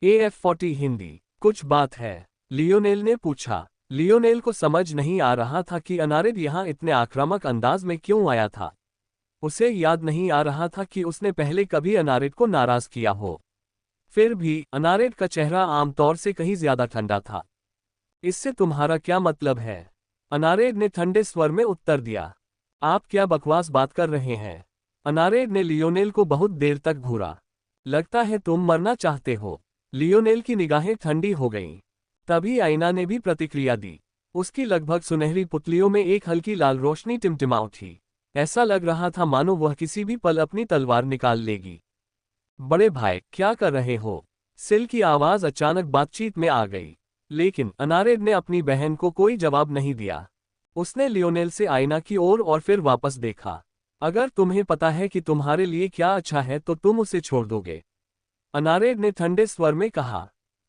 AF40 Hindi. कुछ बात है? लियोनेल ने पूछा। लियोनेल को समझ नहीं आ रहा था कि अनारिद यहाँ इतने आक्रामक अंदाज में क्यों आया था। उसे याद नहीं आ रहा था कि उसने पहले कभी अनारिद को नाराज किया हो। फिर भी अनारिद का चेहरा आमतौर से कहीं ज्यादा ठंडा था। इससे तुम्हारा क्या मतलब है? अनारिद ने ठंडे स्वर में उत्तर दिया। आप क्या बकवास बात कर रहे हैं? अनारिद ने लियोनेल को बहुत देर तक घूरा। लगता है तुम मरना चाहते हो। लियोनेल की निगाहें ठंडी हो गईं। तभी आईना ने भी प्रतिक्रिया दी। उसकी लगभग सुनहरी पुतलियों में एक हल्की लाल रोशनी टिमटिमा उठी। ऐसा लग रहा था मानो वह किसी भी पल अपनी तलवार निकाल लेगी। बड़े भाई, क्या कर रहे हो? सिल की आवाज अचानक बातचीत में आ गई। लेकिन अनारिद ने अपनी बहन को कोई जवाब नहीं दिया। उसने लियोनेल से आईना की ओर और फिर वापस देखा। अगर तुम्हें पता है कि तुम्हारे लिए क्या अच्छा है तो तुम उसे छोड़ दोगे, अनारिद ने ठंडे स्वर में कहा।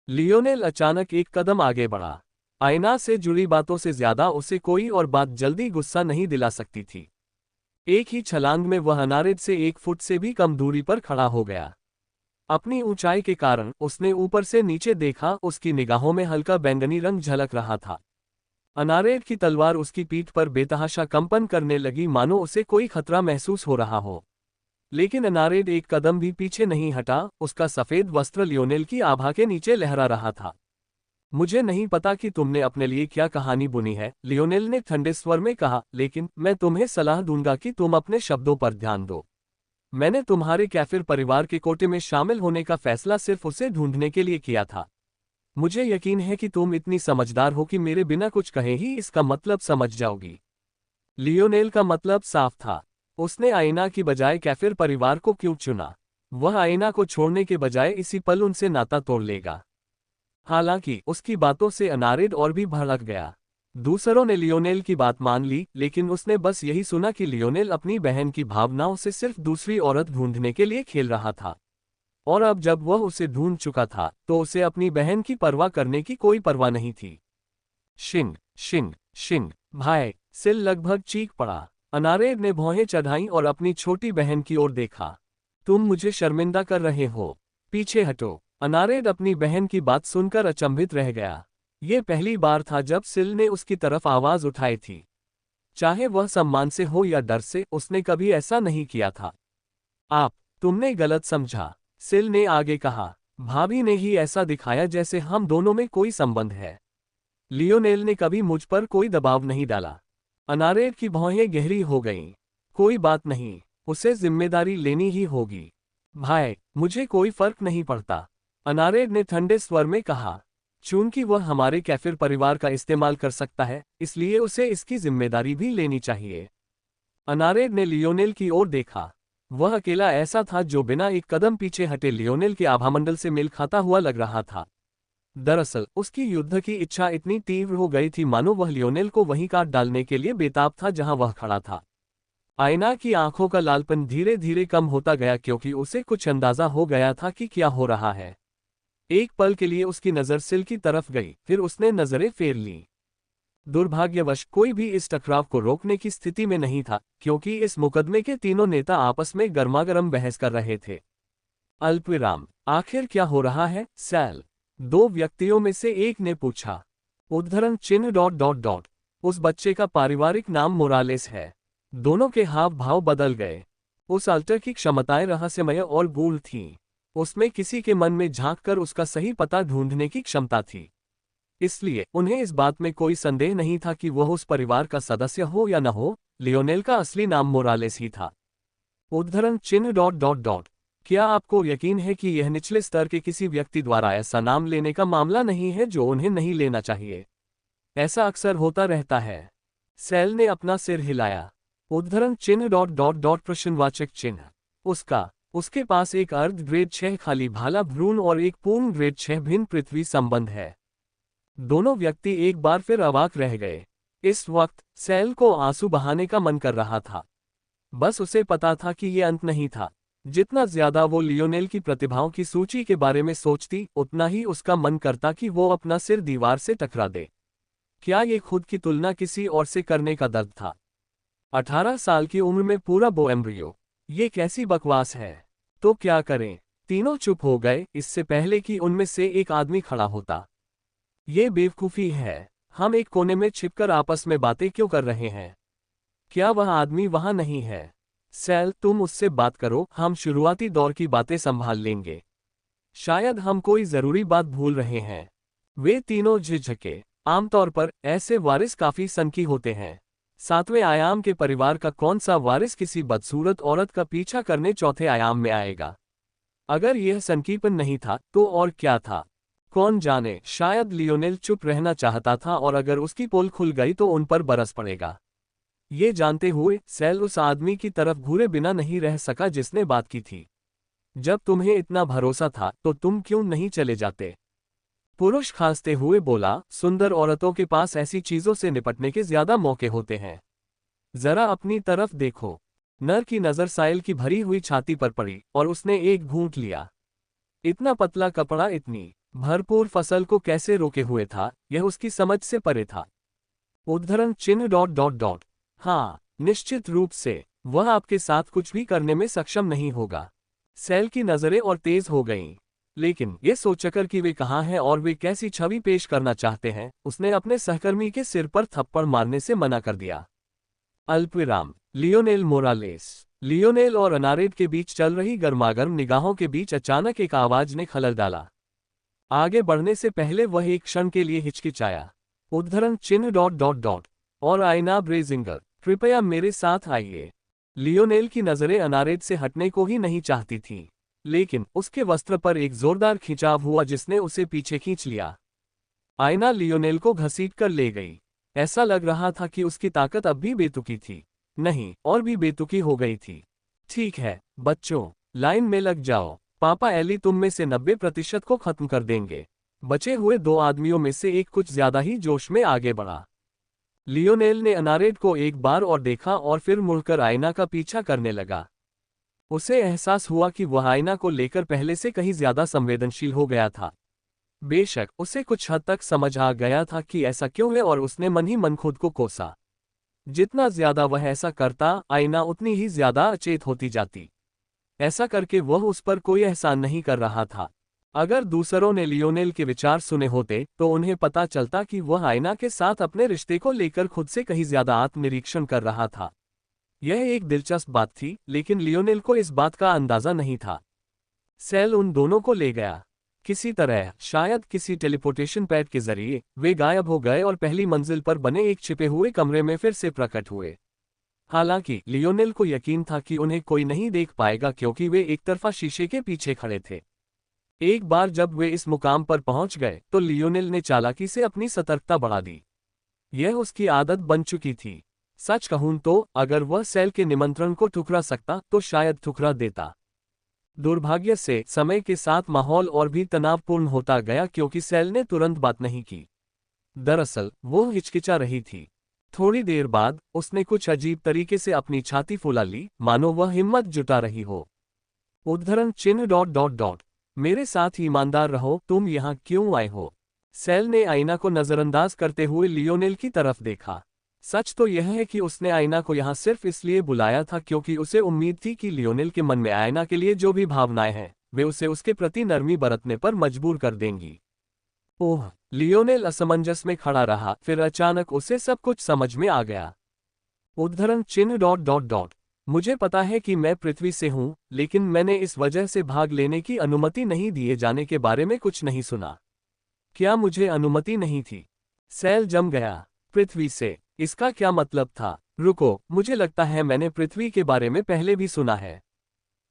लियोनेल अचानक एक कदम आगे बढ़ा। आईना से जुड़ी बातों से ज्यादा उसे कोई और बात जल्दी गुस्सा नहीं दिला सकती थी। एक ही छलांग में वह अनारिद से 1 फुट से भी कम दूरी पर खड़ा हो गया। अपनी ऊंचाई के कारण उसने ऊपर से नीचे देखा। उसकी निगाहों में हल्का बैंगनी रंग झलक रहा था। अनारिद की तलवार उसकी पीठ पर बेतहाशा कंपन करने लगी, मानो उसे कोई खतरा महसूस हो रहा हो। लेकिन अनारिद एक कदम भी पीछे नहीं हटा। उसका सफेद वस्त्र लियोनेल की आभा के नीचे लहरा रहा था। मुझे नहीं पता कि तुमने अपने लिए क्या कहानी बुनी है, लियोनेल ने ठंडे स्वर में कहा, लेकिन मैं तुम्हें सलाह दूंगा कि तुम अपने शब्दों पर ध्यान दो। मैंने तुम्हारे कैफिर परिवार के कोटे में शामिल होने का फैसला सिर्फ उसे ढूंढने के लिए किया था। मुझे यकीन है कि तुम इतनी समझदार हो कि मेरे बिना कुछ कहे ही इसका मतलब समझ जाओगी। लियोनेल का मतलब साफ था। उसने आईना की बजाय कैफिर परिवार को क्यों चुना? वह आईना को छोड़ने के बजाय इसी पल उनसे नाता तोड़ लेगा। हालांकि उसकी बातों से अनारिद और भी भड़क गया। दूसरों ने लियोनेल की बात मान ली, लेकिन उसने बस यही सुना कि लियोनेल अपनी बहन की भावनाओं से सिर्फ दूसरी औरत ढूंढने के लिए खेल रहा था। और अब जब वह उसे ढूंढ चुका था तो उसे अपनी बहन की परवाह करने की कोई परवाह नहीं थी। शिंग शिंग शिंग भाई, सिल लगभग चीख पड़ा। अनारिद ने भौहें चढ़ाईं और अपनी छोटी बहन की ओर देखा। तुम मुझे शर्मिंदा कर रहे हो। पीछे हटो। अनारिद अपनी बहन की बात सुनकर अचंभित रह गया। ये पहली बार था जब सिल ने उसकी तरफ आवाज उठाई थी। चाहे वह सम्मान से हो या डर से, उसने कभी ऐसा नहीं किया था। तुमने गलत समझा, सिल ने आगे कहा। भाभी ने ही ऐसा दिखाया जैसे हम दोनों में कोई संबंध है। लियोनेल ने कभी मुझ पर कोई दबाव नहीं डाला। अनारिद की भौहें गहरी हो गईं। कोई बात नहीं, उसे जिम्मेदारी लेनी ही होगी। भाई, मुझे कोई फर्क नहीं पड़ता, अनारिद ने ठंडे स्वर में कहा। चूंकि वह हमारे कैफिर परिवार का इस्तेमाल कर सकता है, इसलिए उसे इसकी जिम्मेदारी भी लेनी चाहिए। अनारिद ने लियोनेल की ओर देखा। वह अकेला ऐसा था जो बिना एक कदम पीछे हटे लियोनेल के आभामंडल से मेल खाता हुआ लग रहा था। दरअसल उसकी युद्ध की इच्छा इतनी तीव्र हो गई थी मानो वह लियोनेल को वहीं काट डालने के लिए बेताब था जहां वह खड़ा था। आईना की आंखों का लालपन धीरे धीरे कम होता गया, क्योंकि उसे कुछ अंदाजा हो गया था कि क्या हो रहा है। एक पल के लिए उसकी नजर सिल की तरफ गई, फिर उसने नजरें फेर लीं। दुर्भाग्यवश कोई भी इस टकराव को रोकने की स्थिति में नहीं था, क्योंकि इस मुकदमे के तीनों नेता आपस में गर्मागर्म बहस कर रहे थे। अल्पविराम। आखिर क्या हो रहा है, सैल? दो व्यक्तियों में से एक ने पूछा। उद्धरण चिन्ह डॉट डॉट डॉट। उस बच्चे का पारिवारिक नाम मोरालेस है। दोनों के हाव भाव बदल गए। उस अल्टर की क्षमताएं रहस्यमय और गूढ़ थीं। उसमें किसी के मन में झांककर उसका सही पता ढूंढने की क्षमता थी। इसलिए उन्हें इस बात में कोई संदेह नहीं था कि वह उस परिवार का सदस्य हो या न हो, लियोनेल का असली नाम मोरालेस ही था। उद्धरण चिन्ह डॉट डॉट डॉट। क्या आपको यकीन है कि यह निचले स्तर के किसी व्यक्ति द्वारा ऐसा नाम लेने का मामला नहीं है जो उन्हें नहीं लेना चाहिए? ऐसा अक्सर होता रहता है। सैल ने अपना सिर हिलाया। उद्धरण चिन्ह डॉट डॉट डॉट प्रश्नवाचक चिन्ह। उसके पास एक अर्ध ग्रेड 6 खाली भाला भ्रूण और एक पूर्ण ग्रेड 6 भिन्न पृथ्वी संबंध है। दोनों व्यक्ति एक बार फिर अवाक रह गए। इस वक्त सैल को आंसू बहाने का मन कर रहा था। बस उसे पता था कि ये अंत नहीं था। जितना ज्यादा वो लियोनेल की प्रतिभाओं की सूची के बारे में सोचती, उतना ही उसका मन करता कि वो अपना सिर दीवार से टकरा दे। क्या ये खुद की तुलना किसी और से करने का दर्द था? 18 साल की उम्र में पूरा बो एम्ब्रियो, ये कैसी बकवास है? तो क्या करें? तीनों चुप हो गए, इससे पहले कि उनमें से एक आदमी खड़ा होता। ये बेवकूफ़ी है। हम एक कोने में छिपकर आपस में बातें क्यों कर रहे हैं? क्या वह आदमी वहां नहीं है? सैल, तुम उससे बात करो, हम शुरुआती दौर की बातें संभाल लेंगे। शायद हम कोई जरूरी बात भूल रहे हैं। वे तीनों झिझके। आमतौर पर ऐसे वारिस काफी सनकी होते हैं। सातवें आयाम के परिवार का कौन सा वारिस किसी बदसूरत औरत का पीछा करने चौथे आयाम में आएगा? अगर यह सनकीपन नहीं था तो और क्या था? कौन जाने, शायद लियोनेल चुप रहना चाहता था और अगर उसकी पोल खुल गई तो उन पर बरस पड़ेगा। ये जानते हुए सैल उस आदमी की तरफ घूरे बिना नहीं रह सका जिसने बात की थी। जब तुम्हें इतना भरोसा था तो तुम क्यों नहीं चले जाते? पुरुष खांसते हुए बोला, सुंदर औरतों के पास ऐसी चीजों से निपटने के ज्यादा मौके होते हैं। जरा अपनी तरफ देखो। नर की नजर साइल की भरी हुई छाती पर पड़ी और उसने एक घूंट लिया। इतना पतला कपड़ा इतनी भरपूर फसल को कैसे रोके हुए था, यह उसकी समझ से परे था। उद्धरण चिन्ह डॉट डॉट डॉट। हाँ, निश्चित रूप से वह आपके साथ कुछ भी करने में सक्षम नहीं होगा। सैल की नजरें और तेज हो गईं। लेकिन ये सोचकर कि वे कहाँ हैं और वे कैसी छवि पेश करना चाहते हैं, उसने अपने सहकर्मी के सिर पर थप्पड़ मारने से मना कर दिया। अल्पविराम। Lionel Morales. लियोनेल और अनारेड के बीच चल रही गर्मागर्म निगाहों के बीच अचानक एक आवाज ने खलल डाला। आगे बढ़ने से पहले वह एक क्षण के लिए हिचकिचाया। उद्धरण चिन्ह डॉट डॉट डॉट। और आइना ब्रेजिंगर, कृपया मेरे साथ आइए। लियोनेल की नजरें अनारेड से हटने को ही नहीं चाहती थीं, लेकिन उसके वस्त्र पर एक जोरदार खिंचाव हुआ जिसने उसे पीछे खींच लिया। आइना लियोनेल को घसीट कर ले गई। ऐसा लग रहा था कि उसकी ताकत अब भी बेतुकी थी। नहीं, और भी बेतुकी हो गई थी। ठीक है बच्चों, लाइन में लग जाओ। पापा एली तुम में से 90% को खत्म कर देंगे। बचे हुए दो आदमियों में से एक कुछ ज्यादा ही जोश में आगे बढ़ा। लियोनेल ने अनारेड को एक बार और देखा और फिर मुड़कर आइना का पीछा करने लगा। उसे एहसास हुआ कि वह आइना को लेकर पहले से कहीं ज्यादा संवेदनशील हो गया था। बेशक उसे कुछ हद तक समझ आ गया था कि ऐसा क्यों है और उसने मन ही मन खुद को कोसा। जितना ज्यादा वह ऐसा करता, आइना उतनी ही ज्यादा अचेत होती जाती। ऐसा करके वह उस पर कोई एहसान नहीं कर रहा था। अगर दूसरों ने लियोनेल के विचार सुने होते तो उन्हें पता चलता कि वह आइना के साथ अपने रिश्ते को लेकर खुद से कहीं ज्यादा आत्मनिरीक्षण कर रहा था। यह एक दिलचस्प बात थी, लेकिन लियोनेल को इस बात का अंदाजा नहीं था। सैल उन दोनों को ले गया। किसी तरह, शायद किसी टेलीपोर्टेशन पैड के जरिए, वे गायब हो गए और पहली मंजिल पर बने एक छिपे हुए कमरे में फिर से प्रकट हुए। हालांकि लियोनेल को यकीन था कि उन्हें कोई नहीं देख पाएगा क्योंकि वे एक तरफा शीशे के पीछे खड़े थे। एक बार जब वे इस मुकाम पर पहुंच गए तो लियोनेल ने चालाकी से अपनी सतर्कता बढ़ा दी। यह उसकी आदत बन चुकी थी। सच कहूं तो अगर वह सैल के निमंत्रण को ठुकरा सकता तो शायद ठुकरा देता। दुर्भाग्य से समय के साथ माहौल और भी तनावपूर्ण होता गया क्योंकि सैल ने तुरंत बात नहीं की। दरअसल वो हिचकिचा रही थी। थोड़ी देर बाद उसने कुछ अजीब तरीके से अपनी छाती फुला ली, मानो वह हिम्मत जुटा रही हो। उद्धरण चिन्ह डॉट डॉट डॉट। मेरे साथ ईमानदार रहो, तुम यहाँ क्यों आए हो? सैल ने आईना को नजरअंदाज करते हुए लियोनेल की तरफ देखा। सच तो यह है कि उसने आईना को यहाँ सिर्फ इसलिए बुलाया था क्योंकि उसे उम्मीद थी कि लियोनेल के मन में आईना के लिए जो भी भावनाएं हैं, वे उसे उसके प्रति नरमी बरतने पर मजबूर कर देंगी। ओह! लियोनेल असमंजस में खड़ा रहा, फिर अचानक उसे सब कुछ समझ में आ गया। उद्धरण चिन्ह डॉट डॉट डॉट। मुझे पता है कि मैं पृथ्वी से हूं, लेकिन मैंने इस वजह से भाग लेने की अनुमति नहीं दिए जाने के बारे में कुछ नहीं सुना। क्या मुझे अनुमति नहीं थी? सैल जम गया। पृथ्वी से, इसका क्या मतलब था? रुको, मुझे लगता है मैंने पृथ्वी के बारे में पहले भी सुना है।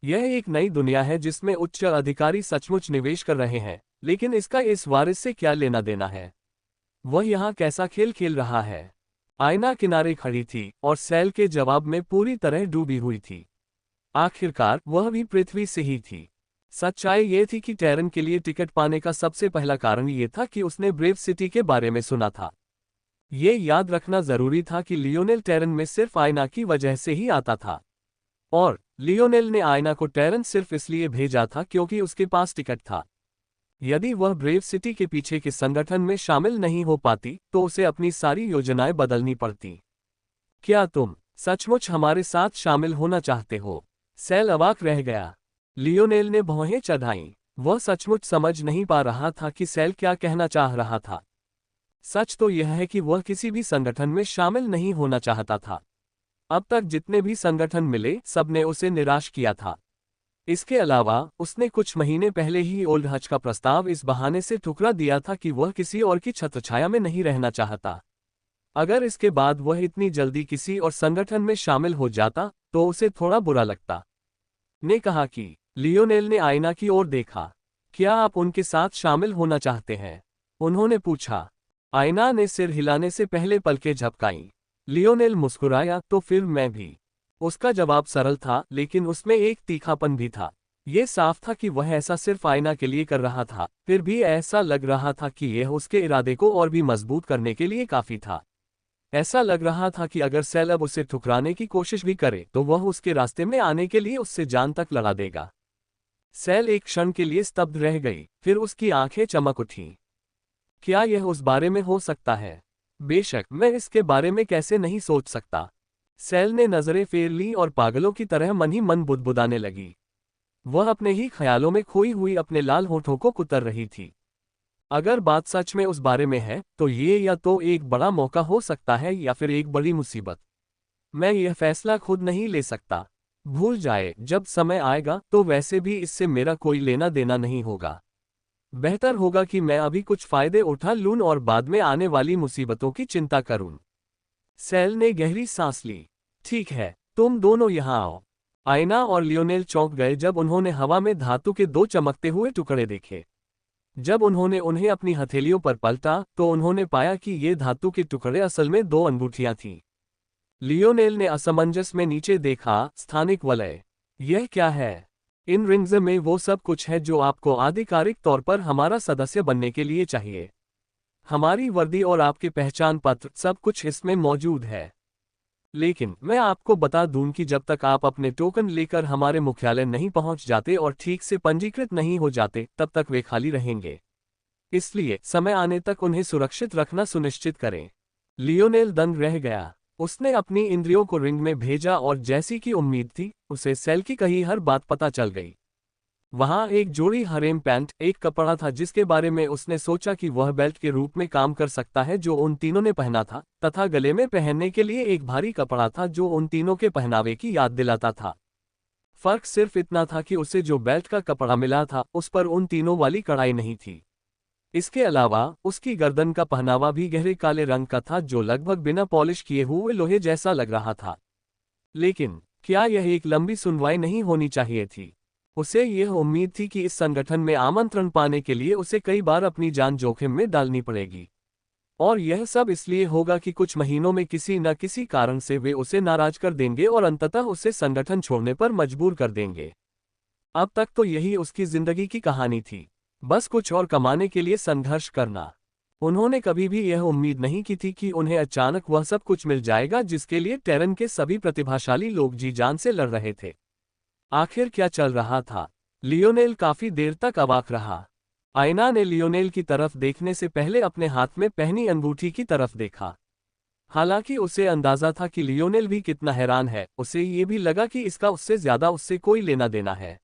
यह एक नई दुनिया है जिसमें उच्च अधिकारी सचमुच निवेश कर रहे हैं, लेकिन इसका इस वारिस से क्या लेना देना है? वह यहाँ कैसा खेल खेल रहा है? आईना किनारे खड़ी थी और सैल के जवाब में पूरी तरह डूबी हुई थी। आखिरकार वह भी पृथ्वी से ही थी। सच्चाई ये थी कि टैरन के लिए टिकट पाने का सबसे पहला कारण ये था कि उसने ब्रेव सिटी के बारे में सुना था। ये याद रखना जरूरी था कि लियोनेल टैरन में सिर्फ आईना की वजह से ही आता था। और लियोनेल ने आईना को टैरन सिर्फ इसलिए भेजा था क्योंकि उसके पास टिकट था। यदि वह ब्रेव सिटी के पीछे के संगठन में शामिल नहीं हो पाती तो उसे अपनी सारी योजनाएं बदलनी पड़ती। क्या तुम सचमुच हमारे साथ शामिल होना चाहते हो? सैल अवाक रह गया। लियोनेल ने भौहें चढ़ाईं। वह सचमुच समझ नहीं पा रहा था कि सेल क्या कहना चाह रहा था। सच तो यह है कि वह किसी भी संगठन में शामिल नहीं होना चाहता था। अब तक जितने भी संगठन मिले सबने उसे निराश किया था। इसके अलावा उसने कुछ महीने पहले ही ओल्ड हज का प्रस्ताव इस बहाने से ठुकरा दिया था कि वह किसी और की छत्रछाया में नहीं रहना चाहता। अगर इसके बाद वह इतनी जल्दी किसी और संगठन में शामिल हो जाता तो उसे थोड़ा बुरा लगता। ने कहा कि लियोनेल ने आईना की ओर देखा। क्या आप उनके साथ शामिल होना चाहते हैं? उन्होंने पूछा। आईना ने सिर हिलाने से पहले पलकें झपकाईं। लियोनेल मुस्कुराया, तो फिर मैं भी। उसका जवाब सरल था, लेकिन उसमें एक तीखापन भी था। ये साफ था कि वह ऐसा सिर्फ आईना के लिए कर रहा था, फिर भी ऐसा लग रहा था कि यह उसके इरादे को और भी मजबूत करने के लिए काफी था। ऐसा लग रहा था कि अगर सेल अब उसे ठुकराने की कोशिश भी करे तो वह उसके रास्ते में आने के लिए उससे जान तक लड़ा देगा। सेल एक क्षण के लिए स्तब्ध रह गई, फिर उसकी आंखें चमक उठीं। क्या यह उस बारे में हो सकता है? बेशक, मैं इसके बारे में कैसे नहीं सोच सकता। सेल ने नजरें फेर लीं और पागलों की तरह मन ही मन बुदबुदाने लगी। वह अपने ही ख्यालों में खोई हुई अपने लाल होठों को कुतर रही थी। अगर बात सच में उस बारे में है तो ये या तो एक बड़ा मौका हो सकता है या फिर एक बड़ी मुसीबत। मैं यह फैसला खुद नहीं ले सकता। भूल जाए, जब समय आएगा तो वैसे भी इससे मेरा कोई लेना देना नहीं होगा। बेहतर होगा कि मैं अभी कुछ फायदे उठा लूं और बाद में आने वाली मुसीबतों की चिंता करूं। सेल ने गहरी सांस ली। ठीक है, तुम दोनों यहां आओ। आईना और लियोनेल चौंक गए जब उन्होंने हवा में धातु के दो चमकते हुए टुकड़े देखे। जब उन्होंने उन्हें अपनी हथेलियों पर पलटा तो उन्होंने पाया कि ये धातु के टुकड़े असल में दो अंगूठियां थीं। लियोनेल ने असमंजस में नीचे देखा। स्थानिक वलय। यह क्या है? इन रिंग्स में वो सब कुछ है जो आपको आधिकारिक तौर पर हमारा सदस्य बनने के लिए चाहिए। हमारी वर्दी और आपके पहचान पत्र, सब कुछ इसमें मौजूद है। लेकिन मैं आपको बता दूं कि जब तक आप अपने टोकन लेकर हमारे मुख्यालय नहीं पहुंच जाते और ठीक से पंजीकृत नहीं हो जाते, तब तक वे खाली रहेंगे। इसलिए समय आने तक उन्हें सुरक्षित रखना सुनिश्चित करें। लियोनेल दंग रह गया। उसने अपनी इंद्रियों को रिंग में भेजा और जैसी की उम्मीद थी, उसे सेल की कही हर बात पता चल गई। वहां एक जोड़ी हरेम पैंट, एक कपड़ा था जिसके बारे में उसने सोचा कि वह बेल्ट के रूप में काम कर सकता है जो उन तीनों ने पहना था, तथा गले में पहनने के लिए एक भारी कपड़ा था जो उन तीनों के पहनावे की याद दिलाता था। फर्क सिर्फ इतना था कि उसे जो बेल्ट का कपड़ा मिला था उस पर उन तीनों वाली कढ़ाई नहीं थी। इसके अलावा उसकी गर्दन का पहनावा भी गहरे काले रंग का था जो लगभग बिना पॉलिश किए हुए लोहे जैसा लग रहा था। लेकिन क्या यह एक लंबी सुनवाई नहीं होनी चाहिए थी? उसे यह उम्मीद थी कि इस संगठन में आमंत्रण पाने के लिए उसे कई बार अपनी जान जोखिम में डालनी पड़ेगी। और यह सब इसलिए होगा कि कुछ महीनों में किसी न किसी कारण से वे उसे नाराज कर देंगे और अंततः उसे संगठन छोड़ने पर मजबूर कर देंगे। अब तक तो यही उसकी जिंदगी की कहानी थी, बस कुछ और कमाने के लिए संघर्ष करना। उन्होंने कभी भी यह उम्मीद नहीं की थी कि उन्हें अचानक वह सब कुछ मिल जाएगा जिसके लिए टेरन के सभी प्रतिभाशाली लोग जी जान से लड़ रहे थे। आखिर क्या चल रहा था? लियोनेल काफी देर तक अवाक रहा। आईना ने लियोनेल की तरफ देखने से पहले अपने हाथ में पहनी अंगूठी की तरफ देखा। हालांकि उसे अंदाजा था कि लियोनेल भी कितना हैरान है, उसे ये भी लगा कि इसका उससे ज्यादा उससे कोई लेना देना है।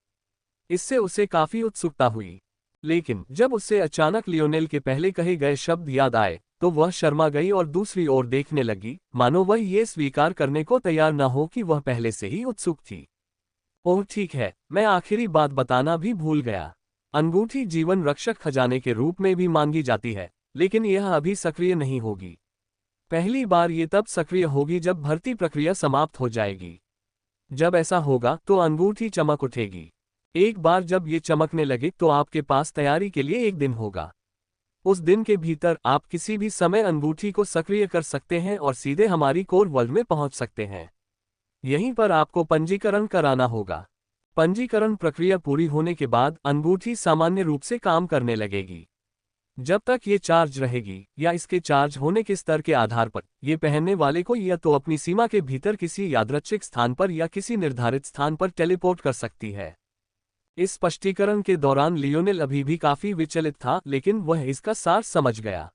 इससे उसे काफी उत्सुकता हुई। लेकिन जब उससे अचानक लियोनेल के पहले कहे गए शब्द याद आए तो वह शर्मा गई और दूसरी ओर देखने लगी, मानो वह ये स्वीकार करने को तैयार न हो कि वह पहले से ही उत्सुक थी। ओह ठीक है, मैं आखिरी बात बताना भी भूल गया। अंगूठी जीवन रक्षक खजाने के रूप में भी मांगी जाती है, लेकिन यह अभी सक्रिय नहीं होगी। पहली बार ये तब सक्रिय होगी जब भर्ती प्रक्रिया समाप्त हो जाएगी। जब ऐसा होगा तो अंगूठी चमक उठेगी। एक बार जब ये चमकने लगे तो आपके पास तैयारी के लिए एक दिन होगा। उस दिन के भीतर आप किसी भी समय अंगूठी को सक्रिय कर सकते हैं और सीधे हमारी कोर वर्ल्ड में पहुंच सकते हैं। यहीं पर आपको पंजीकरण कराना होगा। पंजीकरण प्रक्रिया पूरी होने के बाद अंगूठी सामान्य रूप से काम करने लगेगी। जब तक ये चार्ज रहेगी या इसके चार्ज होने के स्तर के आधार पर ये पहनने वाले को या तो अपनी सीमा के भीतर किसी यादृच्छिक स्थान पर या किसी निर्धारित स्थान पर टेलीपोर्ट कर सकती है। इस स्पष्टीकरण के दौरान लियोनेल अभी भी काफी विचलित था, लेकिन वह इसका सार समझ गया।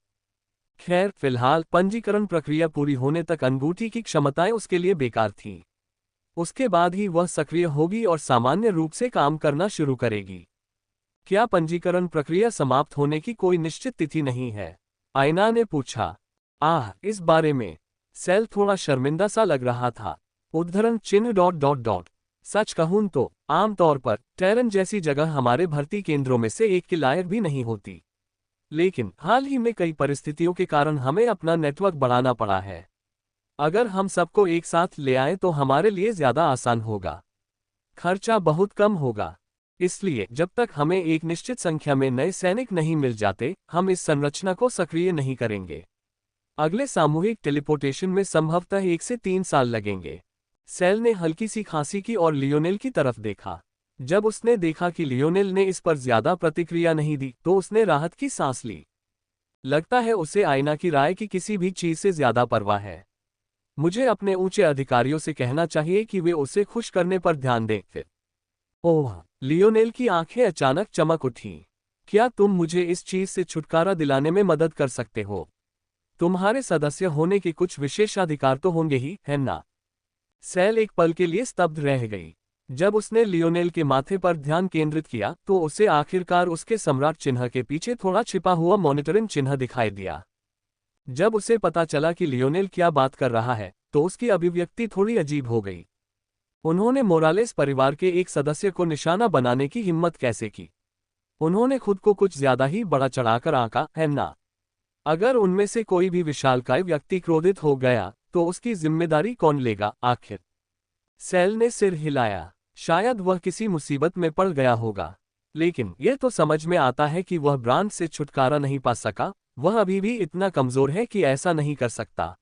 खैर, फिलहाल पंजीकरण प्रक्रिया पूरी होने तक अंगूठी की क्षमताएं उसके लिए बेकार थीं। उसके बाद ही वह सक्रिय होगी और सामान्य रूप से काम करना शुरू करेगी। क्या पंजीकरण प्रक्रिया समाप्त होने की कोई निश्चित तिथि नहीं है? आयना ने पूछा। इस बारे में सेल थोड़ा शर्मिंदा सा लग रहा था। उद्धरण चिन्ह ... सच कहूं तो आमतौर पर टेरन जैसी जगह हमारे भर्ती केंद्रों में से एक के लायक भी नहीं होती, लेकिन हाल ही में कई परिस्थितियों के कारण हमें अपना नेटवर्क बढ़ाना पड़ा है। अगर हम सबको एक साथ ले आए तो हमारे लिए ज्यादा आसान होगा, खर्चा बहुत कम होगा। इसलिए जब तक हमें एक निश्चित संख्या में नए सैनिक नहीं मिल जाते, हम इस संरचना को सक्रिय नहीं करेंगे। अगले सामूहिक टेलीपोर्टेशन में संभवतः 1 से 3 साल लगेंगे। सेल ने हल्की सी खांसी की और लियोनेल की तरफ देखा। जब उसने देखा कि लियोनेल ने इस पर ज्यादा प्रतिक्रिया नहीं दी तो उसने राहत की सांस ली। लगता है उसे आयना की राय की किसी भी चीज से ज्यादा परवाह है। मुझे अपने ऊंचे अधिकारियों से कहना चाहिए कि वे उसे खुश करने पर ध्यान दें। फिर ओह, लियोनेल की आंखें अचानक चमक उठीं। क्या तुम मुझे इस चीज से छुटकारा दिलाने में मदद कर सकते हो? तुम्हारे सदस्य होने के कुछ विशेषाधिकार तो होंगे ही, है ना? सेल एक पल के लिए स्तब्ध रह गई। जब उसने लियोनेल के माथे पर ध्यान केंद्रित किया तो उसे आखिरकार उसके सम्राट चिन्ह के पीछे थोड़ा छिपा हुआ मॉनिटरिंग चिन्ह दिखाई दिया। जब उसे पता चला कि लियोनेल क्या बात कर रहा है तो उसकी अभिव्यक्ति थोड़ी अजीब हो गई। उन्होंने मोरालेस परिवार के एक सदस्य को निशाना बनाने की हिम्मत कैसे की? उन्होंने खुद को कुछ ज्यादा ही बड़ा चढ़ाकर आंका, है ना? अगर उनमें से कोई भी विशालकाय व्यक्ति क्रोधित हो गया तो उसकी जिम्मेदारी कौन लेगा आखिर? सेल ने सिर हिलाया। शायद वह किसी मुसीबत में पड़ गया होगा, लेकिन यह तो समझ में आता है कि वह ब्रांड से छुटकारा नहीं पा सका। वह अभी भी इतना कमजोर है कि ऐसा नहीं कर सकता।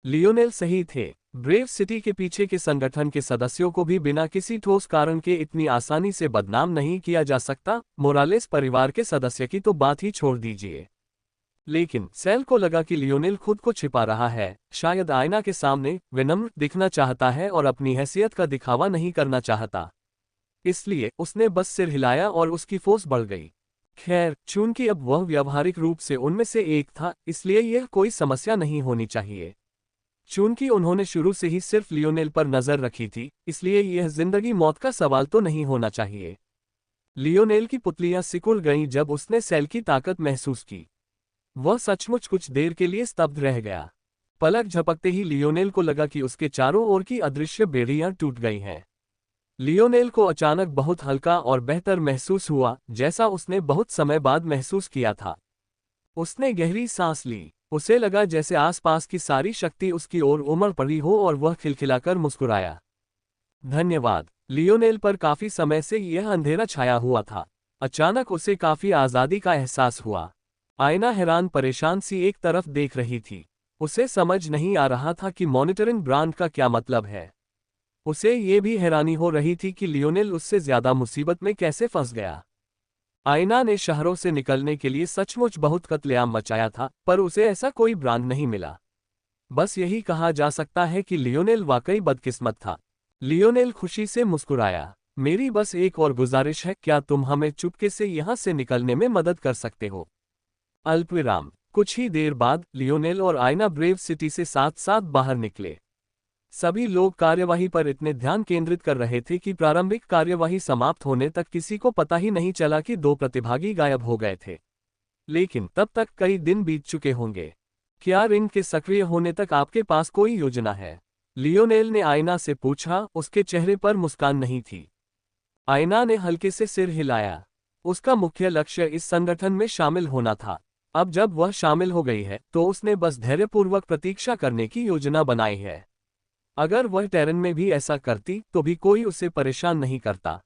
लियोनेल सही थे। ब्रेव सिटी के पीछे के संगठन के सदस्यों को भी बिना किसी ठोस कारण के इतनी आसानी से बदनाम नहीं किया जा सकता। मोरालेस परिवार के सदस्य की तो बात ही छोड़ दीजिए। लेकिन सेल को लगा कि लियोनेल खुद को छिपा रहा है, शायद आईना के सामने विनम्र दिखना चाहता है और अपनी हैसियत का दिखावा नहीं करना चाहता। इसलिए उसने बस सिर हिलाया और उसकी फोर्स बढ़ गई। खैर, चूंकि अब वह व्यावहारिक रूप से उनमें से एक था, इसलिए यह कोई समस्या नहीं होनी चाहिए। चूंकि उन्होंने शुरू से ही सिर्फ लियोनेल पर नजर रखी थी, इसलिए यह जिंदगी मौत का सवाल तो नहीं होना चाहिए। लियोनेल की पुतलियां सिकुड़ गईं जब उसने सेल की ताकत महसूस की। वह सचमुच कुछ देर के लिए स्तब्ध रह गया। पलक झपकते ही लियोनेल को लगा कि उसके चारों ओर की अदृश्य बेड़ियां टूट गई हैं। लियोनेल को अचानक बहुत हल्का और बेहतर महसूस हुआ, जैसा उसने बहुत समय बाद महसूस किया था। उसने गहरी सांस ली। उसे लगा जैसे आसपास की सारी शक्ति उसकी ओर उमड़ पड़ी हो और वह खिलखिलाकर मुस्कुराया। धन्यवाद। लियोनेल पर काफी समय से यह अंधेरा छाया हुआ था। अचानक उसे काफी आजादी का एहसास हुआ। आयना हैरान परेशान सी एक तरफ देख रही थी। उसे समझ नहीं आ रहा था कि मॉनिटरिंग ब्रांड का क्या मतलब है। उसे ये भी हैरानी हो रही थी कि लियोनेल उससे ज्यादा मुसीबत में कैसे फंस गया। आयना ने शहरों से निकलने के लिए सचमुच बहुत कत्लेआम मचाया था, पर उसे ऐसा कोई ब्रांड नहीं मिला। बस यही कहा जा सकता है कि लियोनेल वाकई बदकिस्मत था। लियोनेल खुशी से मुस्कुराया। मेरी बस एक और गुजारिश है, क्या तुम हमें चुपके से यहाँ से निकलने में मदद कर सकते हो? अल्पविराम। कुछ ही देर बाद लियोनेल और आयना ब्रेव सिटी से साथ साथ बाहर निकले। सभी लोग कार्यवाही पर इतने ध्यान केंद्रित कर रहे थे कि प्रारंभिक कार्यवाही समाप्त होने तक किसी को पता ही नहीं चला कि 2 प्रतिभागी गायब हो गए थे। लेकिन तब तक कई दिन बीत चुके होंगे। क्या रिंग के सक्रिय होने तक आपके पास कोई योजना है? लियोनेल ने आयना से पूछा। उसके चेहरे पर मुस्कान नहीं थी। आयना ने हल्के से सिर हिलाया। उसका मुख्य लक्ष्य इस संगठन में शामिल होना था। अब जब वह शामिल हो गई है तो उसने बस धैर्यपूर्वक प्रतीक्षा करने की योजना बनाई है। अगर वह टेरन में भी ऐसा करती तो भी कोई उसे परेशान नहीं करता।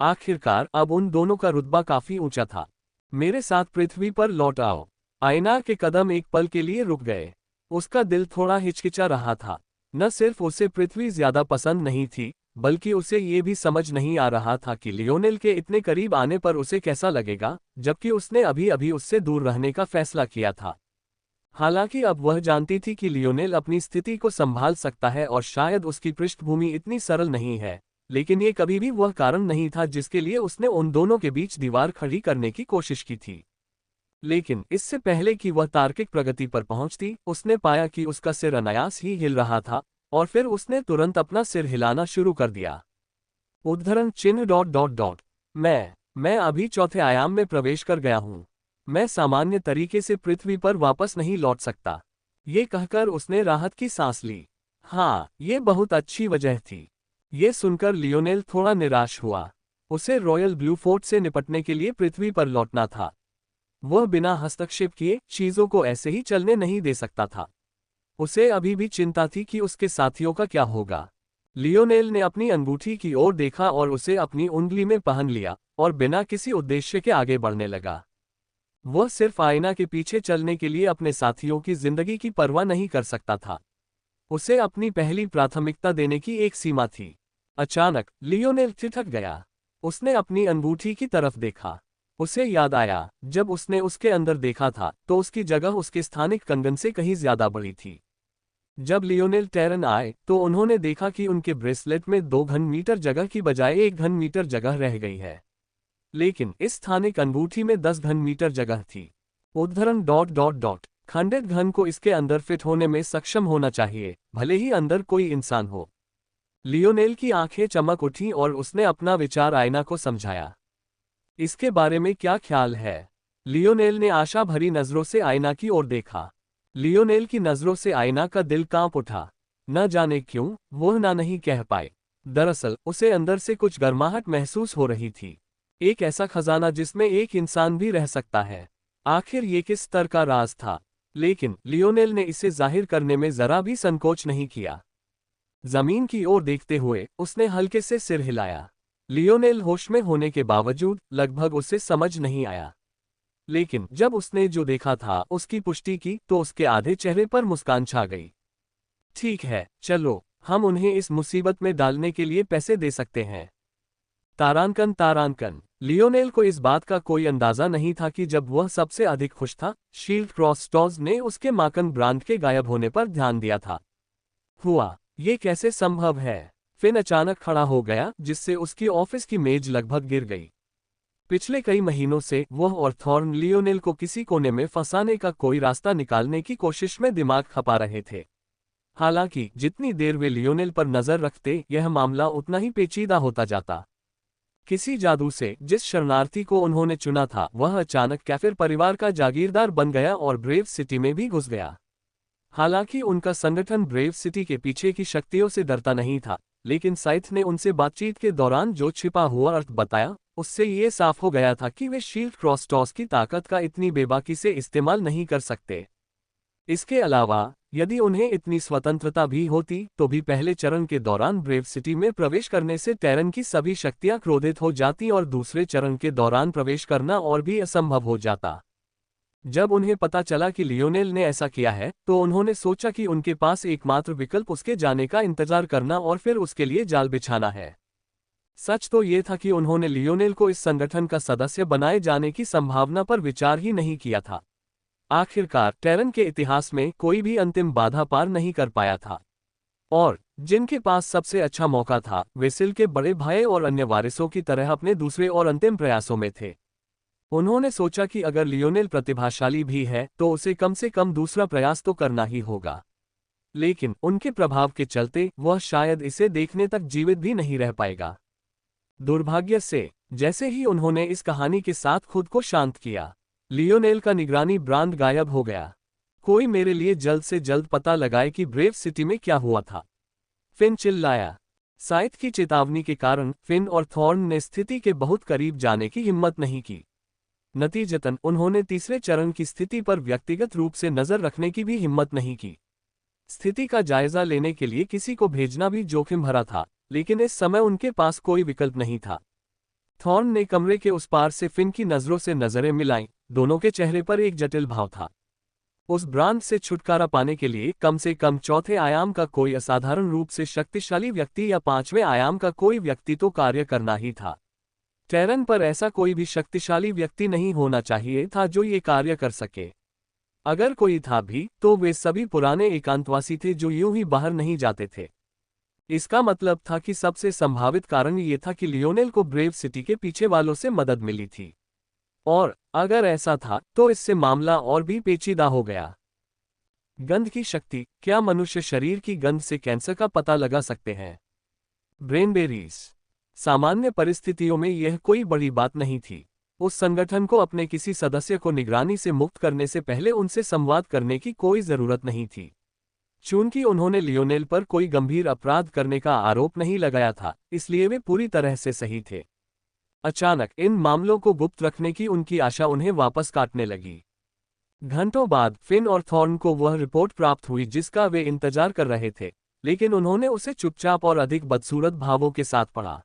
आखिरकार अब उन दोनों का रुतबा काफी ऊंचा था। मेरे साथ पृथ्वी पर लौट आओ। आयना के कदम एक पल के लिए रुक गए। उसका दिल थोड़ा हिचकिचा रहा था। न सिर्फ उसे पृथ्वी ज्यादा पसंद नहीं थी, बल्कि उसे ये भी समझ नहीं आ रहा था कि लियोनेल के इतने करीब आने पर उसे कैसा लगेगा, जबकि उसने अभी अभी उससे दूर रहने का फैसला किया था। हालांकि अब वह जानती थी कि लियोनेल अपनी स्थिति को संभाल सकता है और शायद उसकी पृष्ठभूमि इतनी सरल नहीं है, लेकिन ये कभी भी वह कारण नहीं था जिसके लिए उसने उन दोनों के बीच दीवार खड़ी करने की कोशिश की थी। लेकिन इससे पहले कि वह तार्किक प्रगति पर पहुंचती, उसने पाया कि उसका सिर अनायास ही हिल रहा था, और फिर उसने तुरंत अपना सिर हिलाना शुरू कर दिया। उद्धरण चिन्ह। मैं अभी चौथे आयाम में प्रवेश कर गया हूं। मैं सामान्य तरीके से पृथ्वी पर वापस नहीं लौट सकता। ये कहकर उसने राहत की सांस ली। हाँ, ये बहुत अच्छी वजह थी। ये सुनकर लियोनेल थोड़ा निराश हुआ। उसे रॉयल ब्लू फोर्ट से निपटने के लिए पृथ्वी पर लौटना था। वह बिना हस्तक्षेप किए चीजों को ऐसे ही चलने नहीं दे सकता था। उसे अभी भी चिंता थी कि उसके साथियों का क्या होगा। लियोनेल ने अपनी अंगूठी की ओर देखा और उसे अपनी उंगली में पहन लिया और बिना किसी उद्देश्य के आगे बढ़ने लगा। वह सिर्फ आईना के पीछे चलने के लिए अपने साथियों की जिंदगी की परवाह नहीं कर सकता था। उसे अपनी पहली प्राथमिकता देने की एक सीमा थी। अचानक लियोनेल ठिठक गया। उसने अपनी अंगूठी की तरफ देखा। उसे याद आया, जब उसने उसके अंदर देखा था तो उसकी जगह उसके स्थानिक कंगन से कहीं ज्यादा बड़ी थी। जब लियोनेल टेरन आए तो उन्होंने देखा कि उनके ब्रेसलेट में 2 घन मीटर जगह की बजाय 1 घन मीटर जगह रह गई है। लेकिन इस स्थानिक अंगूठी में 10 घन मीटर जगह थी। उद्धरण। खंडित घन को इसके अंदर फिट होने में सक्षम होना चाहिए, भले ही अंदर कोई इंसान हो। लियोनेल की आंखें चमक उठी और उसने अपना विचार आईना को समझाया। इसके बारे में क्या ख्याल है? लियोनेल ने आशा भरी नजरों से आईना की ओर देखा। लियोनेल की नजरों से आईना का दिल कांप उठा। न जाने क्यों वह ना नहीं कह पाए। दरअसल उसे अंदर से कुछ गर्माहट महसूस हो रही थी। एक ऐसा खजाना जिसमें एक इंसान भी रह सकता है। आखिर ये किस स्तर का राज था? लेकिन लियोनेल ने इसे जाहिर करने में जरा भी संकोच नहीं किया। जमीन की ओर देखते हुए उसने हल्के से सिर हिलाया। लियोनेल होश में होने के बावजूद लगभग उसे समझ नहीं आया। लेकिन जब उसने जो देखा था उसकी पुष्टि की तो उसके आधे चेहरे पर मुस्कान छा गई। ठीक है, चलो, हम उन्हें इस मुसीबत में डालने के लिए पैसे दे सकते हैं। तारांकन। लियोनेल को इस बात का कोई अंदाजा नहीं था कि जब वह सबसे अधिक खुश था, शील्ड क्रॉस स्टोर्स ने उसके माकन ब्रांड के गायब होने पर ध्यान दिया था। ये कैसे संभव है? फिन अचानक खड़ा हो गया, जिससे उसकी ऑफिस की मेज लगभग गिर गई। पिछले कई महीनों से वह और थॉर्न लियोनेल को किसी कोने में फंसाने का कोई रास्ता निकालने की कोशिश में दिमाग खपा रहे थे। हालांकि जितनी देर वे लियोनेल पर नजर रखते, यह मामला उतना ही पेचीदा होता जाता। किसी जादू से जिस शरणार्थी को उन्होंने चुना था वह अचानक कैफिर परिवार का जागीरदार बन गया और ब्रेव सिटी में भी घुस गया। हालांकि उनका संगठन ब्रेव सिटी के पीछे की शक्तियों से डरता नहीं था, लेकिन साइथ ने उनसे बातचीत के दौरान जो छिपा हुआ अर्थ बताया, उससे ये साफ हो गया था कि वे शील्ड क्रॉस टॉस की ताकत का इतनी बेबाकी से इस्तेमाल नहीं कर सकते। इसके अलावा यदि उन्हें इतनी स्वतंत्रता भी होती तो भी पहले चरण के दौरान ब्रेव सिटी में प्रवेश करने से टेरन की सभी शक्तियां क्रोधित हो जाती और दूसरे चरण के दौरान प्रवेश करना और भी असंभव हो जाता। जब उन्हें पता चला कि लियोनेल ने ऐसा किया है तो उन्होंने सोचा कि उनके पास एकमात्र विकल्प उसके जाने का इंतजार करना और फिर उसके लिए जाल बिछाना है। सच तो ये था कि उन्होंने लियोनेल को इस संगठन का सदस्य बनाए जाने की संभावना पर विचार ही नहीं किया था। आखिरकार टेरन के इतिहास में कोई भी अंतिम बाधा पार नहीं कर पाया था, और जिनके पास सबसे अच्छा मौका था वे सिल के बड़े भाई और अन्य वारिसों की तरह अपने दूसरे और अंतिम प्रयासों में थे। उन्होंने सोचा कि अगर लियोनेल प्रतिभाशाली भी है तो उसे कम से कम दूसरा प्रयास तो करना ही होगा। लेकिन उनके प्रभाव के चलते वह शायद इसे देखने तक जीवित भी नहीं रह पाएगा। दुर्भाग्य से जैसे ही उन्होंने इस कहानी के साथ खुद को शांत किया, लियोनेल का निगरानी ब्रांड गायब हो गया। कोई मेरे लिए जल्द से जल्द पता लगाए कि ब्रेव सिटी में क्या हुआ था, फिन चिल्लाया। साइथ की चेतावनी के कारण फिन और थॉर्न ने स्थिति के बहुत करीब जाने की हिम्मत नहीं की। नतीजतन उन्होंने तीसरे चरण की स्थिति पर व्यक्तिगत रूप से नजर रखने की भी हिम्मत नहीं की। स्थिति का जायजा लेने के लिए किसी को भेजना भी जोखिम भरा था, लेकिन इस समय उनके पास कोई विकल्प नहीं था। थॉर्न ने कमरे के उस पार से फिन की नजरों से नजरें मिलाईं। दोनों के चेहरे पर एक जटिल भाव था। उस ब्रांड से छुटकारा पाने के लिए कम से कम चौथे आयाम का कोई असाधारण रूप से शक्तिशाली व्यक्ति या पांचवें आयाम का कोई व्यक्ति तो कार्य करना ही था। टेरन पर ऐसा कोई भी शक्तिशाली व्यक्ति नहीं होना चाहिए था जो ये कार्य कर सके। अगर कोई था भी तो वे सभी पुराने एकांतवासी थे जो यूं ही बाहर नहीं जाते थे। इसका मतलब था कि सबसे संभावित कारण ये था कि लियोनेल को ब्रेव सिटी के पीछे वालों से मदद मिली थी, और अगर ऐसा था तो इससे मामला और भी पेचीदा हो गया। गंध की शक्ति, क्या मनुष्य शरीर की गंध से कैंसर का पता लगा सकते हैं? ब्रेनबेरीज। सामान्य परिस्थितियों में यह कोई बड़ी बात नहीं थी। उस संगठन को अपने किसी सदस्य को निगरानी से मुक्त करने से पहले उनसे संवाद करने की कोई जरूरत नहीं थी। चूंकि उन्होंने लियोनेल पर कोई गंभीर अपराध करने का आरोप नहीं लगाया था, इसलिए वे पूरी तरह से सही थे। अचानक इन मामलों को गुप्त रखने की उनकी आशा उन्हें वापस काटने लगी। घंटों बाद फिन और थॉर्न को वह रिपोर्ट प्राप्त हुई जिसका वे इंतजार कर रहे थे, लेकिन उन्होंने उसे चुपचाप और अधिक बदसूरत भावों के साथ पढ़ा।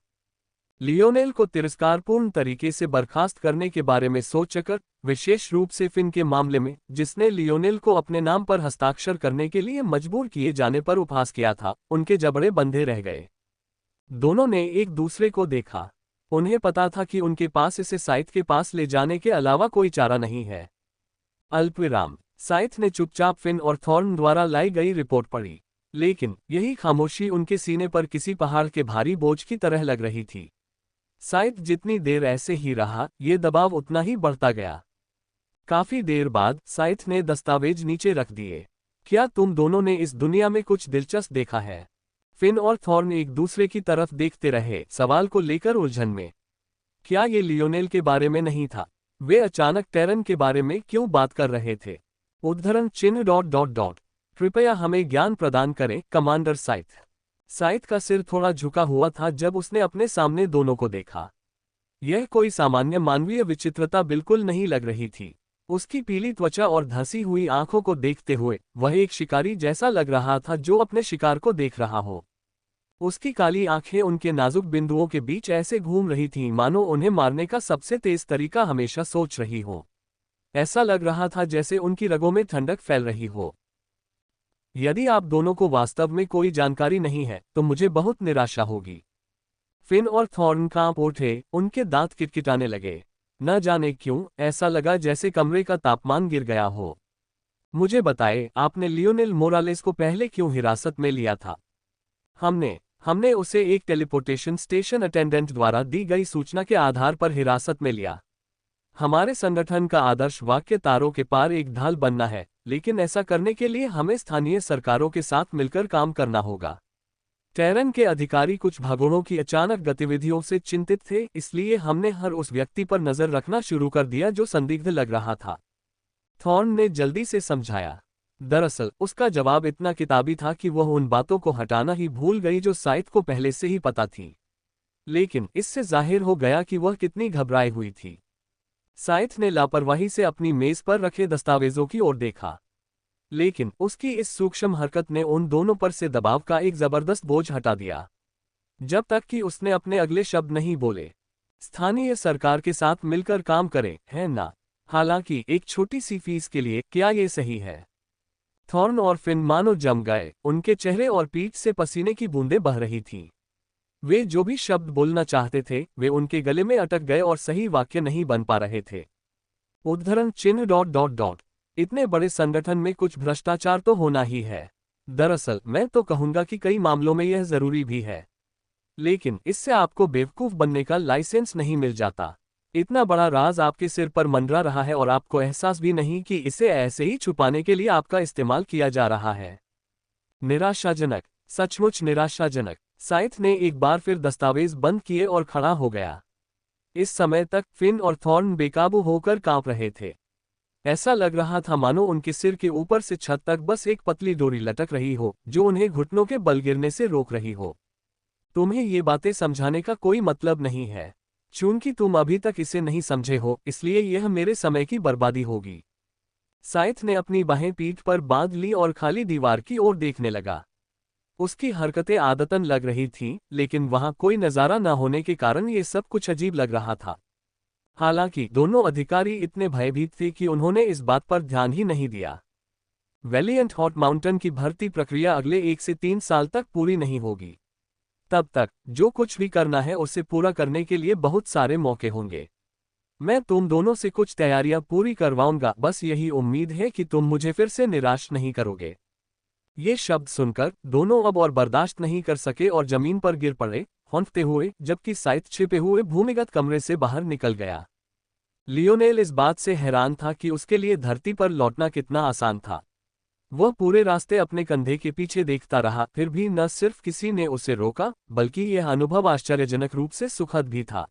लियोनेल को तिरस्कारपूर्ण तरीके से बर्खास्त करने के बारे में सोचकर, विशेष रूप से फिन के मामले में, जिसने लियोनेल को अपने नाम पर हस्ताक्षर करने के लिए मजबूर किए जाने पर उपहास किया था, उनके जबड़े बंधे रह गए। दोनों ने एक दूसरे को देखा। उन्हें पता था कि उनके पास इसे साइथ के पास ले जाने के अलावा कोई चारा नहीं है। अल्पविराम। साइथ ने चुपचाप फिन और थॉर्न द्वारा लाई गई रिपोर्ट पढ़ी, लेकिन यही खामोशी उनके सीने पर किसी पहाड़ के भारी बोझ की तरह लग रही थी। साइथ जितनी देर ऐसे ही रहा, ये दबाव उतना ही बढ़ता गया। काफी देर बाद साइथ ने दस्तावेज नीचे रख दिए। क्या तुम दोनों ने इस दुनिया में कुछ दिलचस्प देखा है? फिन और थॉर्न एक दूसरे की तरफ देखते रहे, सवाल को लेकर उलझन में। क्या ये लियोनेल के बारे में नहीं था? वे अचानक टेरन के बारे में क्यों बात कर रहे थे? उद्धरण चिन्ह ... कृपया हमें ज्ञान प्रदान करें, कमांडर साइथ। साइथ का सिर थोड़ा झुका हुआ था जब उसने अपने सामने दोनों को देखा। यह कोई सामान्य मानवीय विचित्रता बिल्कुल नहीं लग रही थी। उसकी पीली त्वचा और धंसी हुई आंखों को देखते हुए वह एक शिकारी जैसा लग रहा था जो अपने शिकार को देख रहा हो। उसकी काली आंखें उनके नाजुक बिंदुओं के बीच ऐसे घूम रही थीं मानो उन्हें मारने का सबसे तेज तरीका हमेशा सोच रही हो। ऐसा लग रहा था जैसे उनकी रगों में ठंडक फैल रही हो। यदि आप दोनों को वास्तव में कोई जानकारी नहीं है तो मुझे बहुत निराशा होगी। फिन और थॉर्न कांप उठे, उनके दांत किटकिटाने लगे। न जाने क्यों ऐसा लगा जैसे कमरे का तापमान गिर गया हो। मुझे बताएं, आपने लियोनेल मोरालेस को पहले क्यों हिरासत में लिया था? हमने उसे एक टेलीपोर्टेशन स्टेशन अटेंडेंट द्वारा दी गई सूचना के आधार पर हिरासत में लिया। हमारे संगठन का आदर्श वाक्य तारों के पार एक ढाल बनना है, लेकिन ऐसा करने के लिए हमें स्थानीय सरकारों के साथ मिलकर काम करना होगा। टेरन के अधिकारी कुछ भगोड़ों की अचानक गतिविधियों से चिंतित थे, इसलिए हमने हर उस व्यक्ति पर नजर रखना शुरू कर दिया जो संदिग्ध लग रहा था। थॉर्न ने जल्दी से समझाया। दरअसल उसका जवाब इतना किताबी था कि वह उन बातों को हटाना ही भूल गई जो साइथ को पहले से ही पता थी। लेकिन इससे जाहिर हो गया कि वह कितनी घबराई हुई थी। साइथ ने लापरवाही से अपनी मेज पर रखे दस्तावेजों की ओर देखा, लेकिन उसकी इस सूक्ष्म हरकत ने उन दोनों पर से दबाव का एक जबरदस्त बोझ हटा दिया। जब तक कि उसने अपने अगले शब्द नहीं बोले। स्थानीय सरकार के साथ मिलकर काम करें, है ना? हालांकि एक छोटी सी फीस के लिए, क्या ये सही है? थॉर्न और फिन मानो जम गए, उनके चेहरे और पीठ से पसीने की बूंदें बह रही थीं। वे जो भी शब्द बोलना चाहते थे वे उनके गले में अटक गए और सही वाक्य नहीं बन पा रहे थे। उद्धरण चिन्ह ... इतने बड़े संगठन में कुछ भ्रष्टाचार तो होना ही है। दरअसल मैं तो कहूंगा कि कई मामलों में यह जरूरी भी है, लेकिन इससे आपको बेवकूफ बनने का लाइसेंस नहीं मिल जाता। इतना बड़ा राज आपके सिर पर मंडरा रहा है और आपको एहसास भी नहीं कि इसे ऐसे ही छुपाने के लिए आपका इस्तेमाल किया जा रहा है। निराशाजनक, सचमुच निराशाजनक। साइथ ने एक बार फिर दस्तावेज बंद किए और खड़ा हो गया। इस समय तक फिन और थॉर्न बेकाबू होकर कांप रहे थे। ऐसा लग रहा था मानो उनके सिर के ऊपर से छत तक बस एक पतली डोरी लटक रही हो जो उन्हें घुटनों के बल गिरने से रोक रही हो। तुम्हें ये बातें समझाने का कोई मतलब नहीं है। चूंकि तुम अभी तक इसे नहीं समझे हो, इसलिए यह मेरे समय की बर्बादी होगी। साइथ ने अपनी बाहें पीठ पर बांध ली और खाली दीवार की ओर देखने लगा। उसकी हरकतें आदतन लग रही थीं, लेकिन वहां कोई नजारा न होने के कारण ये सब कुछ अजीब लग रहा था। हालांकि दोनों अधिकारी इतने भयभीत थे कि उन्होंने इस बात पर ध्यान ही नहीं दिया। वैलिएंट हॉट माउंटेन की भर्ती प्रक्रिया अगले 1 से 3 साल तक पूरी नहीं होगी। तब तक जो कुछ भी करना है उसे पूरा करने के लिए बहुत सारे मौके होंगे। मैं तुम दोनों से कुछ तैयारियां पूरी करवाऊंगा, बस यही उम्मीद है कि तुम मुझे फिर से निराश नहीं करोगे। ये शब्द सुनकर दोनों अब और बर्दाश्त नहीं कर सके और जमीन पर गिर पड़े, हौंकते हुए, जबकि साइथ छिपे हुए भूमिगत कमरे से बाहर निकल गया। लियोनेल इस बात से हैरान था कि उसके लिए धरती पर लौटना कितना आसान था। वह पूरे रास्ते अपने कंधे के पीछे देखता रहा, फिर भी न सिर्फ किसी ने उसे रोका, बल्कि यह अनुभव आश्चर्यजनक रूप से सुखद भी था।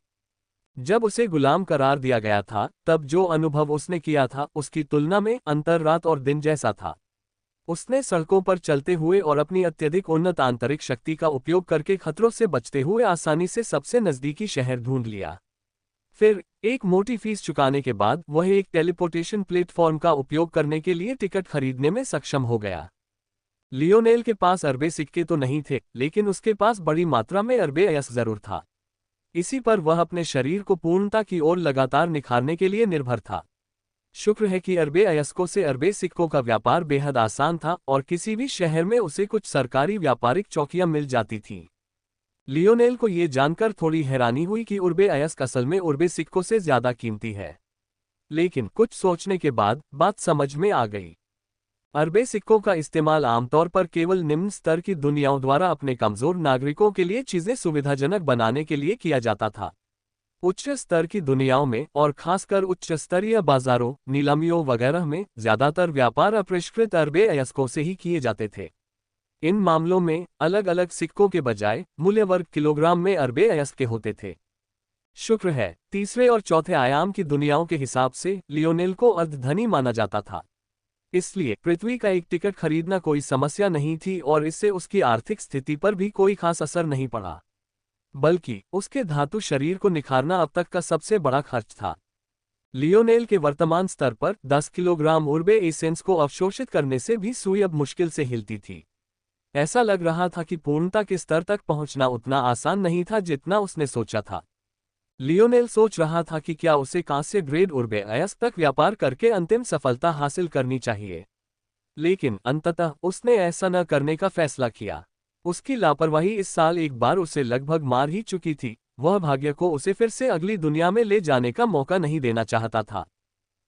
जब उसे गुलाम करार दिया गया था, तब जो अनुभव उसने किया था उसकी तुलना में अंतर रात और दिन जैसा था। उसने सड़कों पर चलते हुए और अपनी अत्यधिक उन्नत आंतरिक शक्ति का उपयोग करके खतरों से बचते हुए आसानी से सबसे नजदीकी शहर ढूंढ लिया। फिर एक मोटी फीस चुकाने के बाद वह एक टेलीपोर्टेशन प्लेटफॉर्म का उपयोग करने के लिए टिकट खरीदने में सक्षम हो गया। लियोनेल के पास अरबे सिक्के तो नहीं थे, लेकिन उसके पास बड़ी मात्रा में अरबे अयस्क जरूर था। इसी पर वह अपने शरीर को पूर्णता की ओर लगातार निखारने के लिए निर्भर था। शुक्र है कि अरबे अयस्कों से अरबे सिक्कों का व्यापार बेहद आसान था और किसी भी शहर में उसे कुछ सरकारी व्यापारिक चौकियां मिल जाती थीं। लियोनेल को ये जानकर थोड़ी हैरानी हुई कि उर्बे अयस्क असल में उर्बे सिक्कों से ज्यादा कीमती है, लेकिन कुछ सोचने के बाद बात समझ में आ गई। अरबे सिक्कों का इस्तेमाल आमतौर पर केवल निम्न स्तर की दुनियाओं द्वारा अपने कमजोर नागरिकों के लिए चीजें सुविधाजनक बनाने के लिए किया जाता था। उच्च स्तर की दुनियाओं में और खासकर उच्च स्तरीय बाजारों, नीलामियों वगैरह में ज्यादातर व्यापार अपरिष्कृत अरबे अयस्कों से ही किए जाते थे। इन मामलों में अलग अलग सिक्कों के बजाय मूल्य वर्ग किलोग्राम में अरबे अयस्क के होते थे। शुक्र है, तीसरे और चौथे आयाम की दुनियाओं के हिसाब से लियोनेल को अर्धधनी माना जाता था। इसलिए पृथ्वी का एक टिकट खरीदना कोई समस्या नहीं थी और इससे उसकी आर्थिक स्थिति पर भी कोई खास असर नहीं पड़ा, बल्कि उसके धातु शरीर को निखारना अब तक का सबसे बड़ा खर्च था। लियोनेल के वर्तमान स्तर पर 10 किलोग्राम उर्बे एसेंस को अवशोषित करने से भी सुई अब मुश्किल से हिलती थी। ऐसा लग रहा था कि पूर्णता के स्तर तक पहुंचना उतना आसान नहीं था जितना उसने सोचा था। लियोनेल सोच रहा था कि क्या उसे कांस्य ग्रेड उर्बे अयस्क तक व्यापार करके अंतिम सफलता हासिल करनी चाहिए, लेकिन अंततः उसने ऐसा न करने का फैसला किया। उसकी लापरवाही इस साल एक बार उसे लगभग मार ही चुकी थी। वह भाग्य को उसे फिर से अगली दुनिया में ले जाने का मौका नहीं देना चाहता था।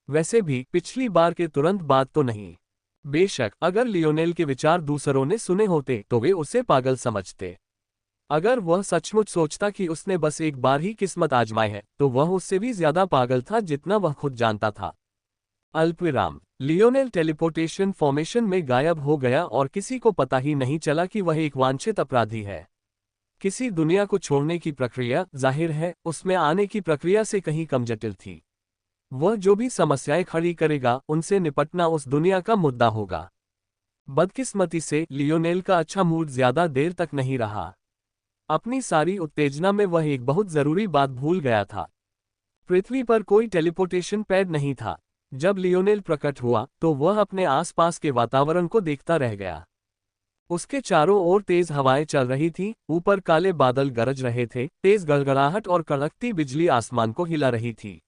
वैसे भी पिछली बार के तुरंत बाद तो नहीं। बेशक अगर लियोनेल के विचार दूसरों ने सुने होते तो वे उसे पागल समझते। अगर वह सचमुच सोचता कि उसने बस एक बार ही किस्मत आजमाई है, तो वह उससे भी ज्यादा पागल था जितना वह खुद जानता था। अल्पविराम। लियोनेल टेलीपोर्टेशन फॉर्मेशन में गायब हो गया और किसी को पता ही नहीं चला कि वह एक वांछित अपराधी है। किसी दुनिया को छोड़ने की प्रक्रिया, जाहिर है, उसमें आने की प्रक्रिया से कहीं कम जटिल थी। वह जो भी समस्याएं खड़ी करेगा उनसे निपटना उस दुनिया का मुद्दा होगा। बदकिस्मती से लियोनेल का अच्छा मूड ज्यादा देर तक नहीं रहा। अपनी सारी उत्तेजना में वह एक बहुत जरूरी बात भूल गया था। पृथ्वी पर कोई टेलीपोर्टेशन पैड नहीं था। जब लियोनेल प्रकट हुआ तो वह अपने आसपास के वातावरण को देखता रह गया। उसके चारों ओर तेज हवाएं चल रही थीं, ऊपर काले बादल गरज रहे थे, तेज गड़गड़ाहट और कड़कती बिजली आसमान को हिला रही थी,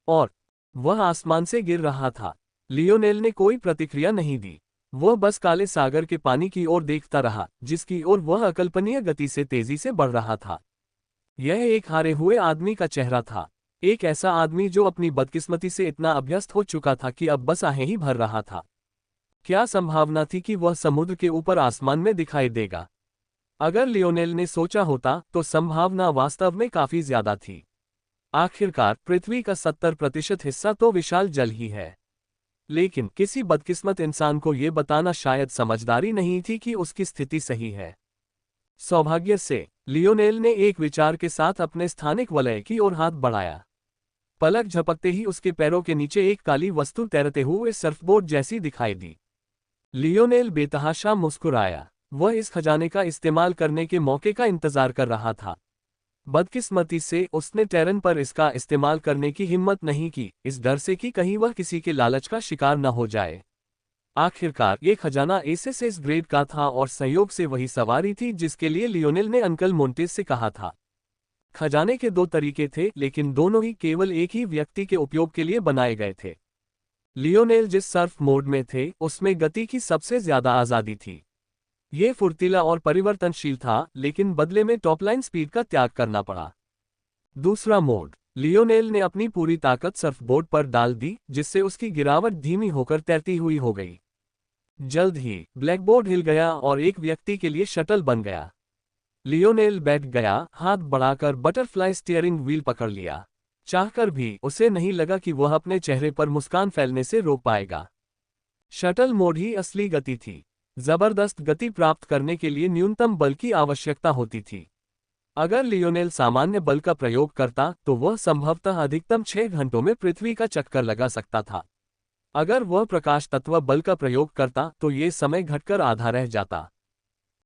और वह आसमान से गिर रहा था। लियोनेल ने कोई प्रतिक्रिया नहीं दी। वह बस काले सागर के पानी की ओर देखता रहा, जिसकी ओर वह अकल्पनीय गति से तेजी से बढ़ रहा था। यह एक हारे हुए आदमी का चेहरा था, एक ऐसा आदमी जो अपनी बदकिस्मती से इतना अभ्यस्त हो चुका था कि अब बस आहें ही भर रहा था। क्या संभावना थी कि वह समुद्र के ऊपर आसमान में दिखाई देगा? अगर लियोनेल ने सोचा होता तो संभावना वास्तव में काफी ज्यादा थी। आखिरकार पृथ्वी का 70% हिस्सा तो विशाल जल ही है। लेकिन किसी बदकिस्मत इंसान को यह बताना शायद समझदारी नहीं थी कि उसकी स्थिति सही है। सौभाग्य से लियोनेल ने एक विचार के साथ अपने स्थानिक वलय की ओर हाथ बढ़ाया। पलक झपकते ही उसके पैरों के नीचे एक काली वस्तु तैरते हुए सर्फबोर्ड जैसी दिखाई दी। लियोनेल बेतहाशा मुस्कुराया। वह इस खजाने का इस्तेमाल करने के मौके का इंतजार कर रहा था। बदकिस्मती से उसने टेरन पर इसका इस्तेमाल करने की हिम्मत नहीं की, इस डर से कि कहीं वह किसी के लालच का शिकार न हो जाए। आखिरकार ये खजाना एसएस ग्रेड का था और संयोग से वही सवारी थी जिसके लिए लियोनेल ने अंकल मोंटेस से कहा था। खजाने के 2 तरीके थे, लेकिन दोनों ही केवल एक ही व्यक्ति के उपयोग के लिए बनाए गए थे। लियोनेल जिस सर्फ मोड में थे उसमें गति की सबसे ज्यादा आजादी थी। ये फुर्तीला और परिवर्तनशील था, लेकिन बदले में टॉपलाइन स्पीड का त्याग करना पड़ा। दूसरा मोड। लियोनेल ने अपनी पूरी ताकत सर्फबोर्ड पर डाल दी, जिससे उसकी गिरावट धीमी होकर तैरती हुई हो गई। जल्द ही ब्लैकबोर्ड हिल गया और एक व्यक्ति के लिए शटल बन गया। लियोनेल बैठ गया, हाथ बढ़ाकर बटरफ्लाई स्टीयरिंग व्हील पकड़ लिया। चाहकर भी उसे नहीं लगा कि वह अपने चेहरे पर मुस्कान फैलने से रोक पाएगा। शटल मोड ही असली गति थी। जबरदस्त गति प्राप्त करने के लिए न्यूनतम बल की आवश्यकता होती थी। अगर लियोनेल सामान्य बल का प्रयोग करता तो वह संभवतः अधिकतम 6 घंटों में पृथ्वी का चक्कर लगा सकता था। अगर वह प्रकाश तत्व बल का प्रयोग करता तो ये समय घटकर आधा रह जाता।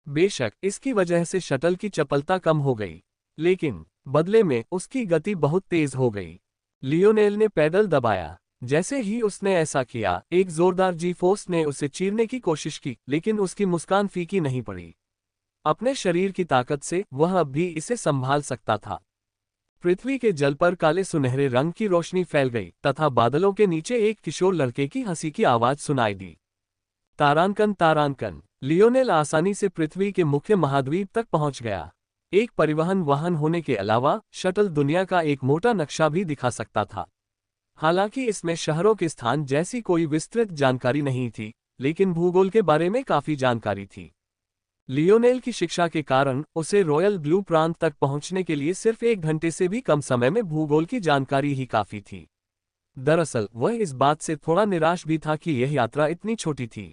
बेशक इसकी वजह से शटल की चपलता कम हो गई, लेकिन बदले में उसकी गति बहुत तेज हो गई। लियोनेल ने पैडल दबाया। जैसे ही उसने ऐसा किया, एक जोरदार जी फोर्स ने उसे चीरने की कोशिश की, लेकिन उसकी मुस्कान फीकी नहीं पड़ी। अपने शरीर की ताकत से वह अब भी इसे संभाल सकता था। पृथ्वी के जल पर काले सुनहरे रंग की रोशनी फैल गई तथा बादलों के नीचे एक किशोर लड़के की हंसी की आवाज सुनाई दी। तारांकन तारांकन। लियोनेल आसानी से पृथ्वी के मुख्य महाद्वीप तक पहुंच गया। एक परिवहन वाहन होने के अलावा शटल दुनिया का एक मोटा नक्शा भी दिखा सकता था। हालांकि इसमें शहरों के स्थान जैसी कोई विस्तृत जानकारी नहीं थी, लेकिन भूगोल के बारे में काफी जानकारी थी। लियोनेल की शिक्षा के कारण उसे रॉयल ब्लू प्रांत तक पहुंचने के लिए सिर्फ 1 घंटे से भी कम समय में भूगोल की जानकारी ही काफी थी। दरअसल वह इस बात से थोड़ा निराश भी था कि यह यात्रा इतनी छोटी थी।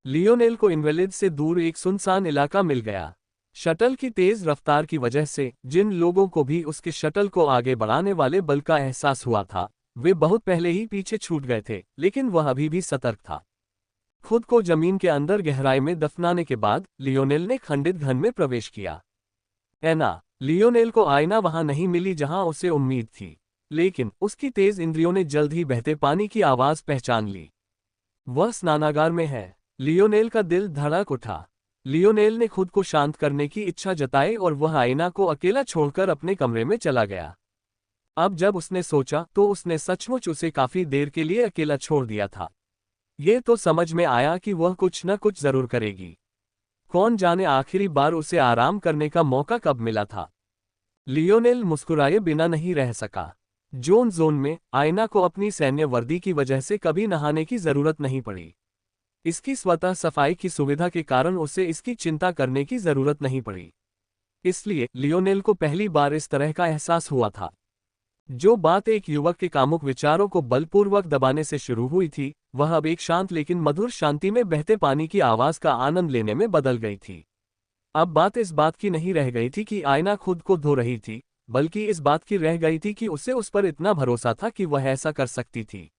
लियोनेल को इनवेलिड से दूर एक सुनसान इलाका मिल गया। शटल की तेज रफ्तार की वजह से जिन लोगों को भी उसके शटल को आगे बढ़ाने वाले बल का एहसास हुआ था, वे बहुत पहले ही पीछे छूट गए थे, लेकिन वह अभी भी सतर्क था। खुद को जमीन के अंदर गहराई में दफनाने के बाद लियोनेल ने खंडित घन में प्रवेश किया। ऐना। लियोनेल को आईना वहां नहीं मिली जहां उसे उम्मीद थी, लेकिन उसकी तेज इंद्रियों ने जल्द ही बहते पानी की आवाज पहचान ली। वह स्नानागार में है। लियोनेल का दिल धड़क उठा। लियोनेल ने खुद को शांत करने की इच्छा जताई और वह आईना को अकेला छोड़कर अपने कमरे में चला गया। अब जब उसने सोचा तो उसने सचमुच उसे काफी देर के लिए अकेला छोड़ दिया था। ये तो समझ में आया कि वह कुछ न कुछ जरूर करेगी। कौन जाने आखिरी बार उसे आराम करने का मौका कब मिला था। लियोनेल मुस्कुराए बिना नहीं रह सका। जोन में आईना को अपनी सैन्य वर्दी की वजह से कभी नहाने की जरूरत नहीं पड़ी। इसकी स्वतः सफाई की सुविधा के कारण उसे इसकी चिंता करने की जरूरत नहीं पड़ी। इसलिए लियोनेल को पहली बार इस तरह का एहसास हुआ था। जो बात एक युवक के कामुक विचारों को बलपूर्वक दबाने से शुरू हुई थी, वह अब एक शांत लेकिन मधुर शांति में बहते पानी की आवाज का आनंद लेने में बदल गई थी। अब बात इस बात की नहीं रह गई थी कि आईना खुद को धो रही थी, बल्कि इस बात की रह गई थी कि उसे उस पर इतना भरोसा था कि वह ऐसा कर सकती थी।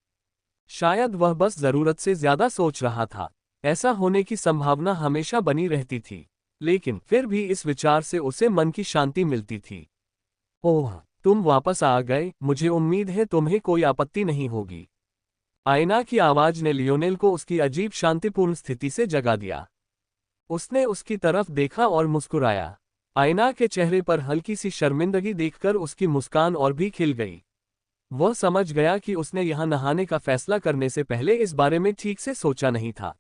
शायद वह बस जरूरत से ज्यादा सोच रहा था। ऐसा होने की संभावना हमेशा बनी रहती थी, लेकिन फिर भी इस विचार से उसे मन की शांति मिलती थी। ओह, तुम वापस आ गए। मुझे उम्मीद है तुम्हें कोई आपत्ति नहीं होगी। आईना की आवाज ने लियोनेल को उसकी अजीब शांतिपूर्ण स्थिति से जगा दिया। उसने उसकी तरफ देखा और मुस्कुराया। आईना के चेहरे पर हल्की सी शर्मिंदगी देखकर उसकी मुस्कान और भी खिल गई। वह समझ गया कि उसने यहां नहाने का फैसला करने से पहले इस बारे में ठीक से सोचा नहीं था।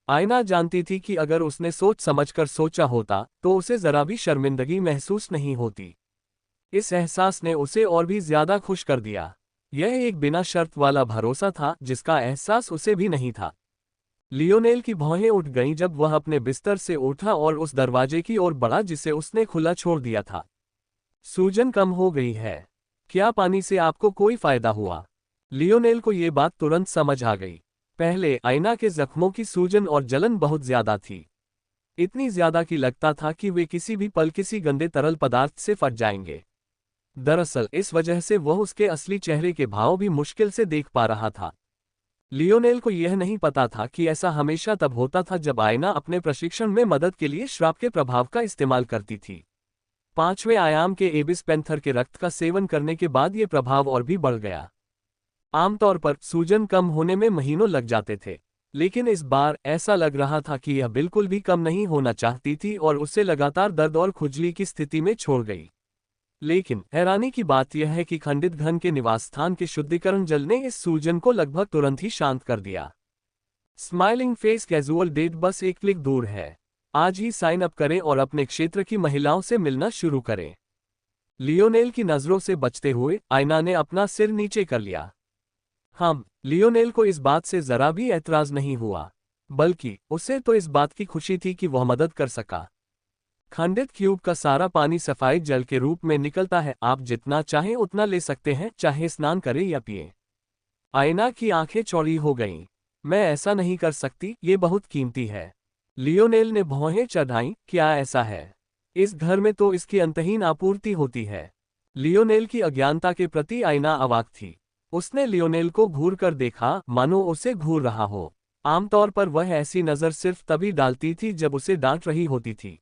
आईना जानती थी कि अगर उसने सोच समझकर सोचा होता तो उसे जरा भी शर्मिंदगी महसूस नहीं होती। इस एहसास ने उसे और भी ज्यादा खुश कर दिया। यह एक बिना शर्त वाला भरोसा था जिसका एहसास उसे भी नहीं था। लियोनेल की भौहें उठ गईं जब वह अपने बिस्तर से उठा और उस दरवाजे की ओर बढ़ा जिसे उसने खुला छोड़ दिया था। सूजन कम हो गई है। क्या पानी से आपको कोई फायदा हुआ? लियोनेल को ये बात तुरंत समझ आ गई। पहले आईना के जख्मों की सूजन और जलन बहुत ज्यादा थी। इतनी ज्यादा कि लगता था कि वे किसी भी पल किसी गंदे तरल पदार्थ से फट जाएंगे। दरअसल इस वजह से वह उसके असली चेहरे के भाव भी मुश्किल से देख पा रहा था। लियोनेल को यह नहीं पता था कि ऐसा हमेशा तब होता था जब आईना अपने प्रशिक्षण में मदद के लिए श्राप के प्रभाव का इस्तेमाल करती थी। 5वें आयाम के एबिस पेंथर के रक्त का सेवन करने के बाद ये प्रभाव और भी बढ़ गया। आमतौर पर सूजन कम होने में महीनों लग जाते थे, लेकिन इस बार ऐसा लग रहा था कि यह बिल्कुल भी कम नहीं होना चाहती थी और उसे लगातार दर्द और खुजली की स्थिति में छोड़ गई। लेकिन हैरानी की बात यह है कि खंडित घन के निवास स्थान के शुद्धिकरण जल ने इस सूजन को लगभग तुरंत ही शांत कर दिया। स्माइलिंग फेस कैजुअल डेट बस एक क्लिक दूर है। आज ही साइन अप करें और अपने क्षेत्र की महिलाओं से मिलना शुरू करें। लियोनेल की नजरों से बचते हुए आईना ने अपना सिर नीचे कर लिया। लियोनेल को इस बात से जरा भी ऐतराज नहीं हुआ, बल्कि उसे तो इस बात की खुशी थी कि वह मदद कर सका। खंडित क्यूब का सारा पानी सफाई जल के रूप में निकलता है। आप जितना चाहें उतना ले सकते हैं, चाहे स्नान करें या पिए। आईना की आंखें चौड़ी हो गईं। मैं ऐसा नहीं कर सकती, ये बहुत कीमती है। लियोनेल ने भौहें चढ़ाईं, क्या ऐसा है? इस घर में तो इसकी अंतहीन आपूर्ति होती है। लियोनेल की अज्ञानता के प्रति आईना अवाक थी। उसने लियोनेल को घूर कर देखा, मानो उसे घूर रहा हो। आमतौर पर वह ऐसी नज़र सिर्फ तभी डालती थी जब उसे डांट रही होती थी।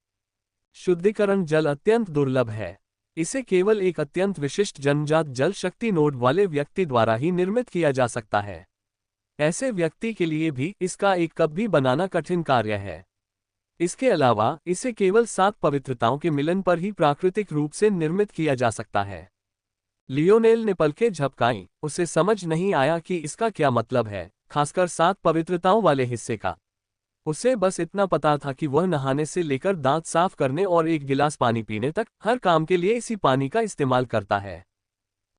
शुद्धिकरण जल अत्यंत दुर्लभ है। इसे केवल एक अत्यंत विशिष्ट जन्मजात जल शक्ति नोड वाले व्यक्ति द्वारा ही निर्मित किया जा सकता है। ऐसे व्यक्ति के लिए भी इसका एक कप भी बनाना कठिन कार्य है। इसके अलावा इसे केवल 7 पवित्रताओं के मिलन पर ही प्राकृतिक रूप से निर्मित किया जा सकता है। लियोनेल ने पलकें झपकाईं, उसे समझ नहीं आया कि इसका क्या मतलब है, खासकर 7 पवित्रताओं वाले हिस्से का। उसे बस इतना पता था कि वह नहाने से लेकर दांत साफ करने और एक गिलास पानी पीने तक हर काम के लिए इसी पानी का इस्तेमाल करता है।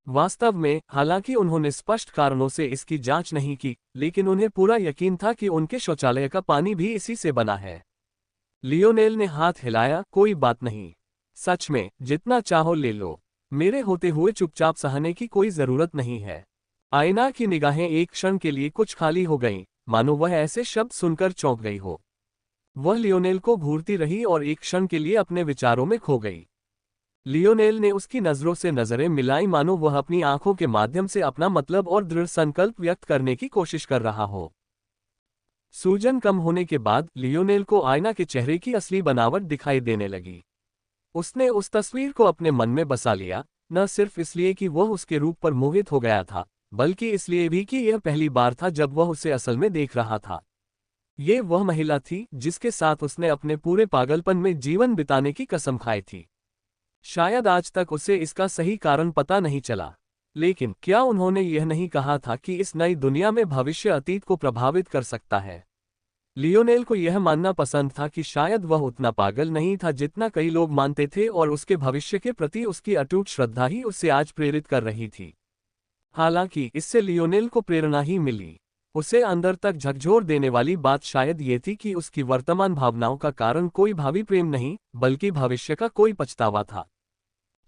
वास्तव में, हालांकि उन्होंने स्पष्ट कारणों से इसकी जांच नहीं की, लेकिन उन्हें पूरा यकीन था कि उनके शौचालय का पानी भी इसी से बना है। लियोनेल ने हाथ हिलाया, कोई बात नहीं। सच में, जितना चाहो ले लो। मेरे होते हुए चुपचाप सहने की कोई जरूरत नहीं है। आईना की निगाहें एक क्षण के लिए कुछ खाली हो गईं, मानो वह ऐसे शब्द सुनकर चौंक गई हो। वह लियोनेल को घूरती रही और एक क्षण के लिए अपने विचारों में खो गई। लियोनेल ने उसकी नजरों से नजरें मिलाई, मानो वह अपनी आंखों के माध्यम से अपना मतलब और दृढ़ संकल्प व्यक्त करने की कोशिश कर रहा हो। सूजन कम होने के बाद लियोनेल को आईना के चेहरे की असली बनावट दिखाई देने लगी। उसने उस तस्वीर को अपने मन में बसा लिया, न सिर्फ इसलिए कि वह उसके रूप पर मोहित हो गया था, बल्कि इसलिए भी कि यह पहली बार था जब वह उसे असल में देख रहा था। ये वह महिला थी जिसके साथ उसने अपने पूरे पागलपन में जीवन बिताने की कसम खाई थी। शायद आज तक उसे इसका सही कारण पता नहीं चला, लेकिन क्या उन्होंने यह नहीं कहा था कि इस नई दुनिया में भविष्य अतीत को प्रभावित कर सकता है? लियोनेल को यह मानना पसंद था कि शायद वह उतना पागल नहीं था जितना कई लोग मानते थे, और उसके भविष्य के प्रति उसकी अटूट श्रद्धा ही उसे आज प्रेरित कर रही थी। हालांकि इससे लियोनेल को प्रेरणा ही मिली। उसे अंदर तक झकझोर देने वाली बात शायद ये थी कि उसकी वर्तमान भावनाओं का कारण कोई भावी प्रेम नहीं, बल्कि भविष्य का कोई पछतावा था।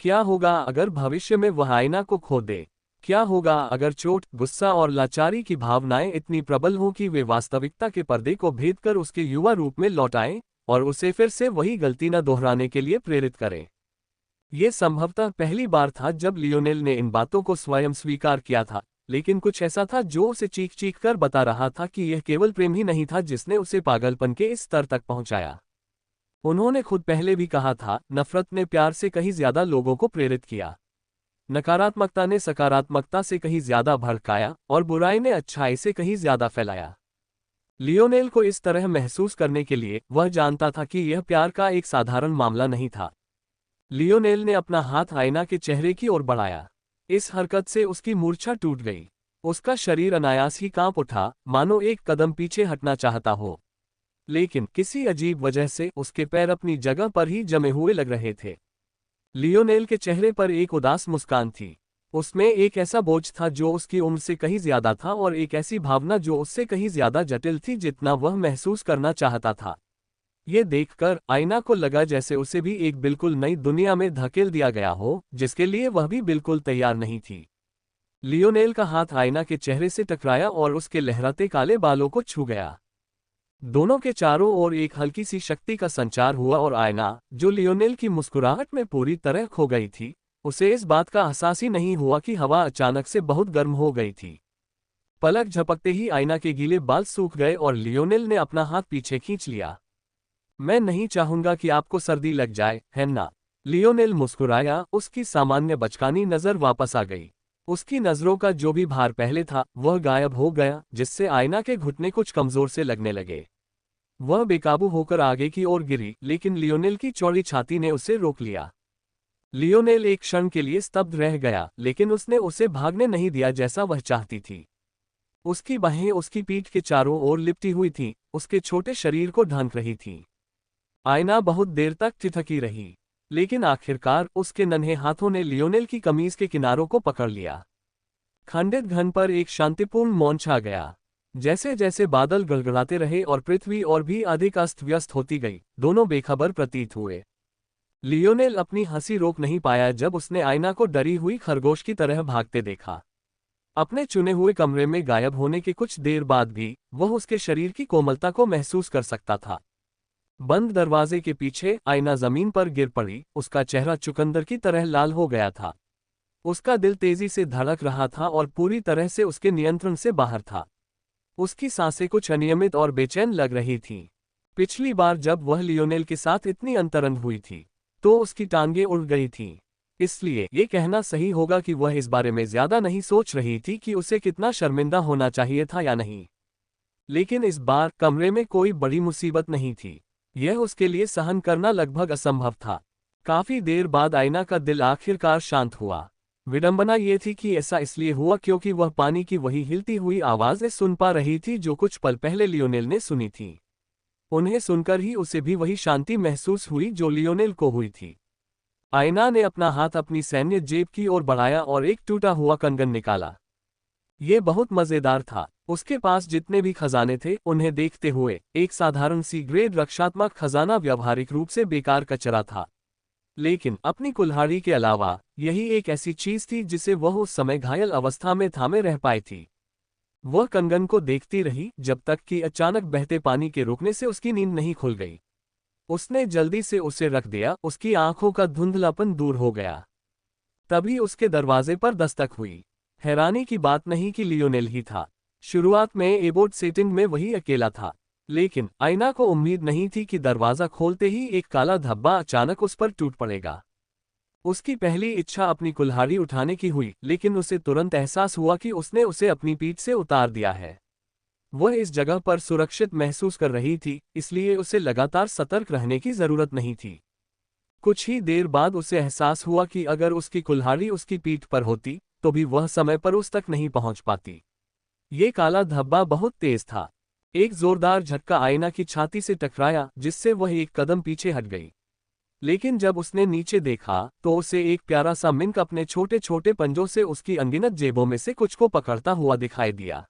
क्या होगा अगर भविष्य में वह आईना को खो दे? क्या होगा अगर चोट, गुस्सा और लाचारी की भावनाएं इतनी प्रबल हों कि वे वास्तविकता के पर्दे को भेद कर उसके युवा रूप में लौट आएं और उसे फिर से वही गलती न दोहराने के लिए प्रेरित करें? ये संभवतः पहली बार था जब लियोनेल ने इन बातों को स्वयं स्वीकार किया था, लेकिन कुछ ऐसा था जो उसे चीख चीख कर बता रहा था कि यह केवल प्रेम ही नहीं था जिसने उसे पागलपन के इस स्तर तक पहुंचाया। उन्होंने खुद पहले भी कहा था, नफरत ने प्यार से कहीं ज्यादा लोगों को प्रेरित किया, नकारात्मकता ने सकारात्मकता से कहीं ज्यादा भड़काया, और बुराई ने अच्छाई से कहीं ज्यादा फैलाया। लियोनेल को इस तरह महसूस करने के लिए वह जानता था कि यह प्यार का एक साधारण मामला नहीं था। लियोनेल ने अपना हाथ आईना के चेहरे की ओर बढ़ाया। इस हरकत से उसकी मूर्छा टूट गई। उसका शरीर अनायास ही कांप उठा, मानो एक कदम पीछे हटना चाहता हो, लेकिन किसी अजीब वजह से उसके पैर अपनी जगह पर ही जमे हुए लग रहे थे। लियोनेल के चेहरे पर एक उदास मुस्कान थी। उसमें एक ऐसा बोझ था जो उसकी उम्र से कहीं ज्यादा था, और एक ऐसी भावना जो उससे कहीं ज्यादा जटिल थी जितना वह महसूस करना चाहता था। ये देखकर आईना को लगा जैसे उसे भी एक बिल्कुल नई दुनिया में धकेल दिया गया हो, जिसके लिए वह भी बिल्कुल तैयार नहीं थी। लियोनेल का हाथ आईना के चेहरे से टकराया और उसके लहराते काले बालों को छू गया। दोनों के चारों ओर एक हल्की सी शक्ति का संचार हुआ, और आईना, जो लियोनेल की मुस्कुराहट में पूरी तरह खो गई थी, उसे इस बात का एहसास ही नहीं हुआ कि हवा अचानक से बहुत गर्म हो गई थी। पलक झपकते ही आईना के गीले बाल सूख गए और लियोनेल ने अपना हाथ पीछे खींच लिया। मैं नहीं चाहूंगा कि आपको सर्दी लग जाए, है ना? लियोनेल मुस्कुराया, उसकी सामान्य बचकानी नजर वापस आ गई। उसकी नजरों का जो भी भार पहले था वह गायब हो गया, जिससे आईना के घुटने कुछ कमजोर से लगने लगे। वह बेकाबू होकर आगे की ओर गिरी, लेकिन लियोनेल की चौड़ी छाती ने उसे रोक लिया। लियोनेल एक क्षण के लिए स्तब्ध रह गया, लेकिन उसने उसे भागने नहीं दिया जैसा वह चाहती थी। उसकी बाहें उसकी पीठ के चारों ओर लिपटी हुई थीं, उसके छोटे शरीर को ढांक रही थीं। आईना बहुत देर तक ठिठकी रही, लेकिन आखिरकार उसके नन्हे हाथों ने लियोनेल की कमीज के किनारों को पकड़ लिया। खंडित घन पर एक शांतिपूर्ण मौन छा गया। जैसे जैसे बादल गड़गड़ाते रहे और पृथ्वी और भी अधिक अस्त व्यस्त होती गई, दोनों बेखबर प्रतीत हुए। लियोनेल अपनी हंसी रोक नहीं पाया जब उसने आईना को डरी हुई खरगोश की तरह भागते देखा। अपने चुने हुए कमरे में गायब होने के कुछ देर बाद भी वह उसके शरीर की कोमलता को महसूस कर सकता था। बंद दरवाजे के पीछे आईना जमीन पर गिर पड़ी, उसका चेहरा चुकंदर की तरह लाल हो गया था। उसका दिल तेजी से धड़क रहा था और पूरी तरह से उसके नियंत्रण से बाहर था। उसकी सांसें कुछ अनियमित और बेचैन लग रही थीं। पिछली बार जब वह लियोनेल के साथ इतनी अंतरंग हुई थी, तो उसकी टांगें उड़ गई थीं। इसलिए ये कहना सही होगा कि वह इस बारे में ज्यादा नहीं सोच रही थी कि उसे कितना शर्मिंदा होना चाहिए था या नहीं। लेकिन इस बार कमरे में कोई बड़ी मुसीबत नहीं थी। यह उसके लिए सहन करना लगभग असंभव था। काफी देर बाद आईना का दिल आखिरकार शांत हुआ। विडंबना ये थी कि ऐसा इसलिए हुआ क्योंकि वह पानी की वही हिलती हुई आवाजें सुन पा रही थी जो कुछ पल पहले लियोनेल ने सुनी थी। उन्हें सुनकर ही उसे भी वही शांति महसूस हुई जो लियोनेल को हुई थी। आईना ने अपना हाथ अपनी सैन्य जेब की ओर बढ़ाया और एक टूटा हुआ कंगन निकाला। ये बहुत मजेदार था। उसके पास जितने भी खजाने थे उन्हें देखते हुए एक साधारण सी ग्रेड रक्षात्मक खजाना व्यावहारिक रूप से बेकार कचरा था। लेकिन अपनी कुल्हाड़ी के अलावा यही एक ऐसी चीज थी जिसे वह उस समय घायल अवस्था में थामे रह पाई थी। वह कंगन को देखती रही जब तक कि अचानक बहते पानी के रुकने से उसकी नींद नहीं खुल गई। उसने जल्दी से उसे रख दिया, उसकी आंखों का धुंधलापन दूर हो गया। तभी उसके दरवाजे पर दस्तक हुई। हैरानी की बात नहीं कि लियोनेल ही था। शुरुआत में एबोट सेटिंग में वही अकेला था, लेकिन आईना को उम्मीद नहीं थी कि दरवाजा खोलते ही एक काला धब्बा अचानक उस पर टूट पड़ेगा। उसकी पहली इच्छा अपनी कुल्हाड़ी उठाने की हुई, लेकिन उसे तुरंत एहसास हुआ कि उसने उसे अपनी पीठ से उतार दिया है। वह इस जगह पर सुरक्षित महसूस कर रही थी, इसलिए उसे लगातार सतर्क रहने की जरूरत नहीं थी। कुछ ही देर बाद उसे एहसास हुआ कि अगर उसकी कुल्हाड़ी उसकी पीठ पर होती तो भी वह समय पर उस तक नहीं पहुंच पाती। ये काला धब्बा बहुत तेज था। एक जोरदार झटका आईना की छाती से टकराया जिससे वह एक कदम पीछे हट गई। लेकिन जब उसने नीचे देखा तो उसे एक प्यारा सा मिंक अपने छोटे छोटे पंजों से उसकी अनगिनत जेबों में से कुछ को पकड़ता हुआ दिखाई दिया।